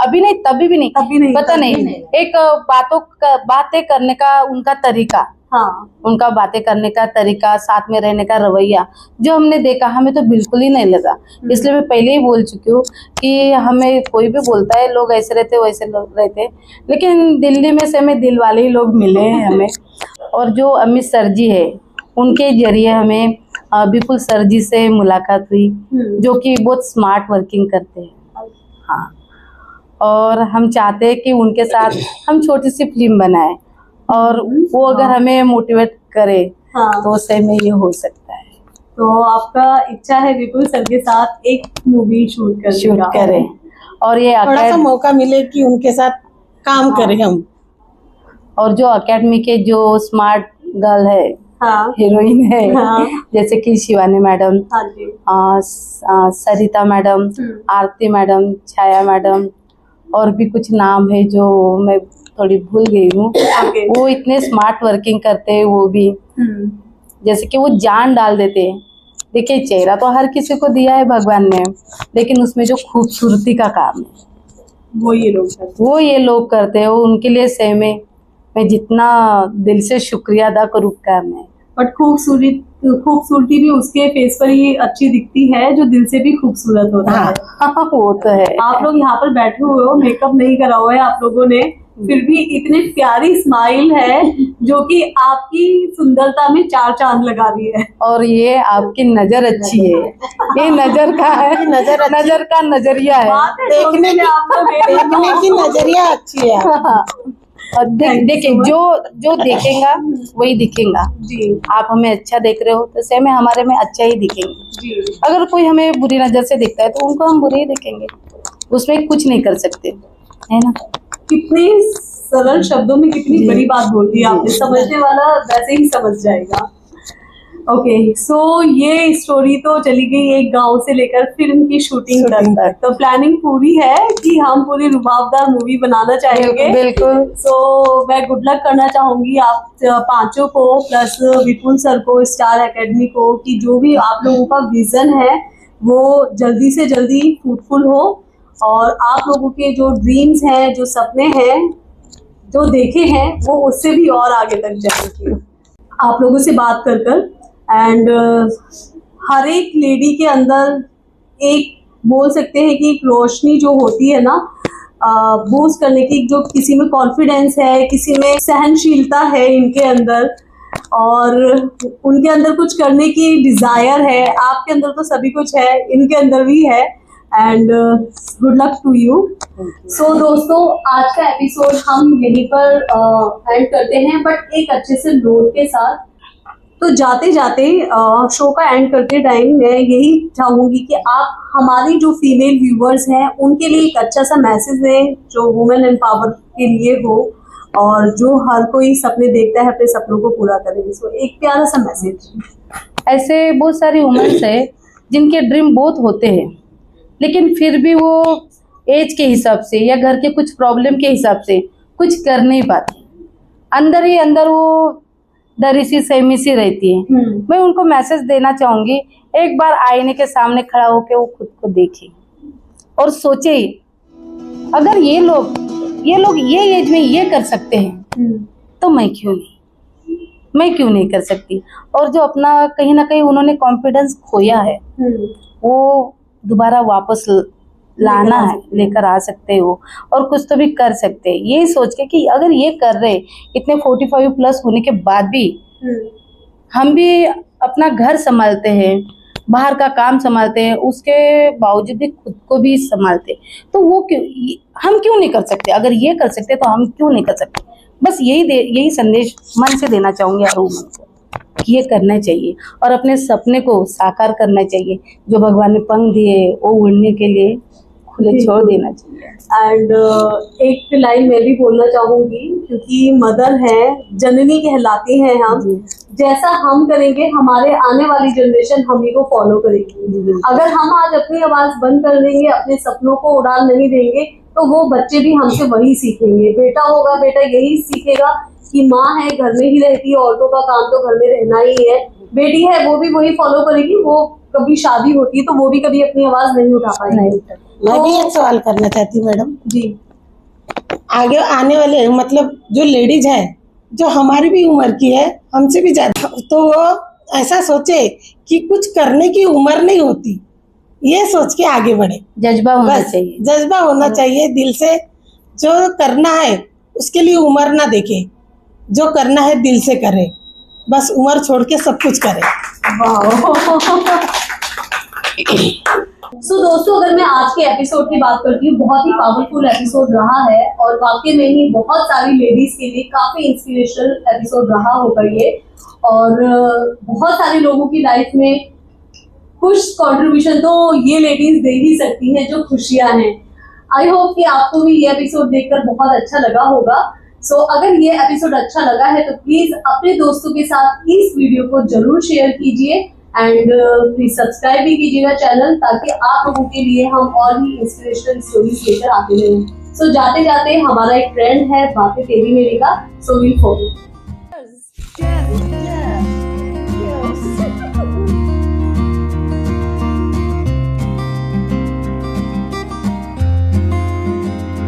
अभी नहीं, तभी भी नहीं, तभी नहीं, पता तभी नहीं। एक बातें करने का उनका तरीका, हाँ। उनका बातें करने का तरीका, साथ में रहने का रवैया जो हमने देखा, हमें तो बिल्कुल ही नहीं लगा। इसलिए मैं पहले ही बोल चुकी हूँ कि हमें कोई भी बोलता है लोग ऐसे रहते वैसे लोग रहते, लेकिन दिल्ली में से हमें दिल वाले ही लोग मिले हैं हमें। और जो अमित सर जी है, उनके जरिए हमें विपुल सर जी से मुलाकात हुई, जो कि बहुत स्मार्ट वर्किंग करते हैं। हाँ, और हम चाहते हैं कि उनके साथ हम छोटी सी फिल्म बनाए और वो अगर हमें मोटिवेट करे तो सही में ये हो सकता है। तो आपका इच्छा है विपुल सर के साथ एक मूवी शूट करें और ये थोड़ा सा मौका मिले कि उनके साथ काम करें हम। और जो अकेडमी के जो स्मार्ट गर्ल है, हीरोइन है, जैसे कि शिवानी मैडम, सरिता मैडम, आरती मैडम, छाया मैडम, और भी कुछ नाम है जो मैं थोड़ी भूल गई हूँ। वो इतने स्मार्ट वर्किंग करते हैं, वो भी जैसे कि वो जान डाल देते हैं देखिए चेहरा तो हर किसी को दिया है भगवान ने, लेकिन उसमें जो खूबसूरती का काम है वो ये लोग करते हैं। वो उनके लिए सेम है। मैं जितना दिल से शुक्रिया अदा करूँ कम है। बट खूबसूरती भी उसके फेस पर ही अच्छी दिखती है जो दिल से भी खूबसूरत होता है। हाँ, वो तो है। आप लोग यहाँ पर बैठे हुए हो, मेकअप नहीं करा हुआ है आप लोगों ने, फिर भी इतनी प्यारी स्माइल है जो कि आपकी सुंदरता में 4 चांद लगा रही है। और ये आपकी नजर अच्छी है। ये नजर का है, नजर का नजरिया है। देखने की नजरिया अच्छी है। और देखिए जो देखेगा वही दिखेगा। जी आप हमें अच्छा देख रहे हो तो सेम है, हमारे में अच्छा ही दिखेंगे। जी। अगर कोई हमें बुरी नजर से दिखता है तो उनको हम बुरे ही दिखेंगे, उसमें कुछ नहीं कर सकते, है ना। कितने सरल शब्दों में कितनी बड़ी बात बोल दी आपने, समझने वाला वैसे ही समझ जाएगा। ओके, सो ये स्टोरी तो चली गई एक गांव से लेकर फिल्म की शूटिंग तक। तो प्लानिंग पूरी है कि हम पूरी रुबाबदार मूवी बनाना चाहेंगे। बिल्कुल। सो मैं गुड लक करना चाहूंगी आप पांचों को, प्लस विपुल सर को, स्टार एकेडमी को, कि जो भी आप लोगों का विजन है वो जल्दी से जल्दी फ्रूटफुल हो और आप लोगों के जो ड्रीम्स हैं, जो सपने हैं, जो देखे हैं, वो उससे भी और आगे तक जाएंगे। आप लोगों से बात कर एंड हर एक लेडी के अंदर एक बोल सकते हैं कि एक रोशनी जो होती है ना, बूस्ट करने की, जो किसी में कॉन्फिडेंस है, किसी में सहनशीलता है इनके अंदर, और उनके अंदर कुछ करने की डिजायर है। आपके अंदर तो सभी कुछ है, इनके अंदर भी है। And good luck to you. So दोस्तों, आज का एपिसोड हम यहीं पर एंड करते हैं, बट एक अच्छे से नोट के साथ। तो जाते जाते शो का एंड करते टाइम मैं यही चाहूंगी कि आप हमारी जो फीमेल व्यूवर्स हैं उनके लिए एक अच्छा सा मैसेज दें जो वुमेन एम्पावर के लिए हो और जो हर कोई सपने देखता है अपने सपनों को पूरा करें। सो एक प्यारा सा मैसेज। ऐसे बहुत सारी वुमेन्स है जिनके ड्रीम बहुत होते हैं, लेकिन फिर भी वो एज के हिसाब से या घर के कुछ प्रॉब्लम के हिसाब से कुछ कर नहीं पाते, अंदर ही अंदर वो डरी सी सहमी सी रहती है। मैं उनको मैसेज देना चाहूंगी, एक बार आईने के सामने खड़ा होकर वो खुद को देखे और सोचे, अगर ये लोग ये एज में ये कर सकते हैं तो मैं क्यों नहीं कर सकती। और जो अपना कहीं ना कहीं उन्होंने कॉन्फिडेंस खोया है वो दोबारा वापस लाना है, लेकर आ सकते हो और कुछ तो भी कर सकते हैं। ये सोच के कि अगर ये कर रहे इतने 45 प्लस होने के बाद भी हम भी अपना घर संभालते हैं, बाहर का काम संभालते हैं, उसके बावजूद भी खुद को भी संभालते, तो वो हम क्यों नहीं कर सकते। अगर ये कर सकते तो हम क्यों नहीं कर सकते। बस यही संदेश मन से देना चाहूंगी हर वुमन को कि ये करना चाहिए और अपने सपने को साकार करना चाहिए। जो भगवान ने पंख दिए वो उड़ने के लिए खुले छोड़ देना चाहिए। एंड एक लाइन मैं भी बोलना चाहूंगी, क्योंकि मदर है, जननी कहलाती हैं हम। जैसा हम करेंगे हमारे आने वाली जनरेशन हम ही को फॉलो करेगी। अगर हम आज अपनी आवाज बंद कर देंगे, अपने सपनों को उड़ान नहीं देंगे, तो वो बच्चे भी हमसे वही सीखेंगे। बेटा होगा, बेटा यही सीखेगा कि माँ है, घर में ही रहती है, औरतों का काम तो घर में रहना ही है। बेटी है, वो भी वही फॉलो करेगी। वो कभी शादी होती है तो वो भी कभी अपनी आवाज नहीं उठा पाएगी। मैं भी एक सवाल करना चाहती हूँ मैडम जी। आगे आने वाले मतलब जो लेडीज है जो हमारी भी उम्र की है, हमसे भी ज्यादा, तो वो ऐसा सोचे कि कुछ करने की उम्र नहीं होती, ये सोच के आगे बढ़े। जज्बा होना चाहिए, जज्बा होना चाहिए दिल से। जो करना है उसके लिए उम्र ना देखे, जो करना है दिल से करे, बस उम्र छोड़ के सब कुछ करे। सो दोस्तों, अगर मैं आज के एपिसोड की बात करती हूँ, बहुत ही पावरफुल एपिसोड रहा है और वाकई में ही बहुत सारी लेडीज के लिए काफी इंस्पिरेशनल एपिसोड रहा होगा ये। और बहुत सारे लोगों की लाइफ में कुछ कंट्रीब्यूशन तो ये लेडीज दे ही सकती हैं, जो खुशियां हैं। आई होप कि आपको भी ये एपिसोड देखकर बहुत अच्छा लगा होगा। सो अगर ये एपिसोड अच्छा लगा है तो प्लीज अपने दोस्तों के साथ इस वीडियो को जरूर शेयर कीजिए एंड प्लीज सब्सक्राइब भी कीजिएगा चैनल, ताकि आप लोगों के लिए हम और भी इंस्पिरेशनल स्टोरीज लेकर आते रहें। सो जाते जाते हमारा एक ट्रेंड है बातें तेरी मेरी का, सो विल फॉलो।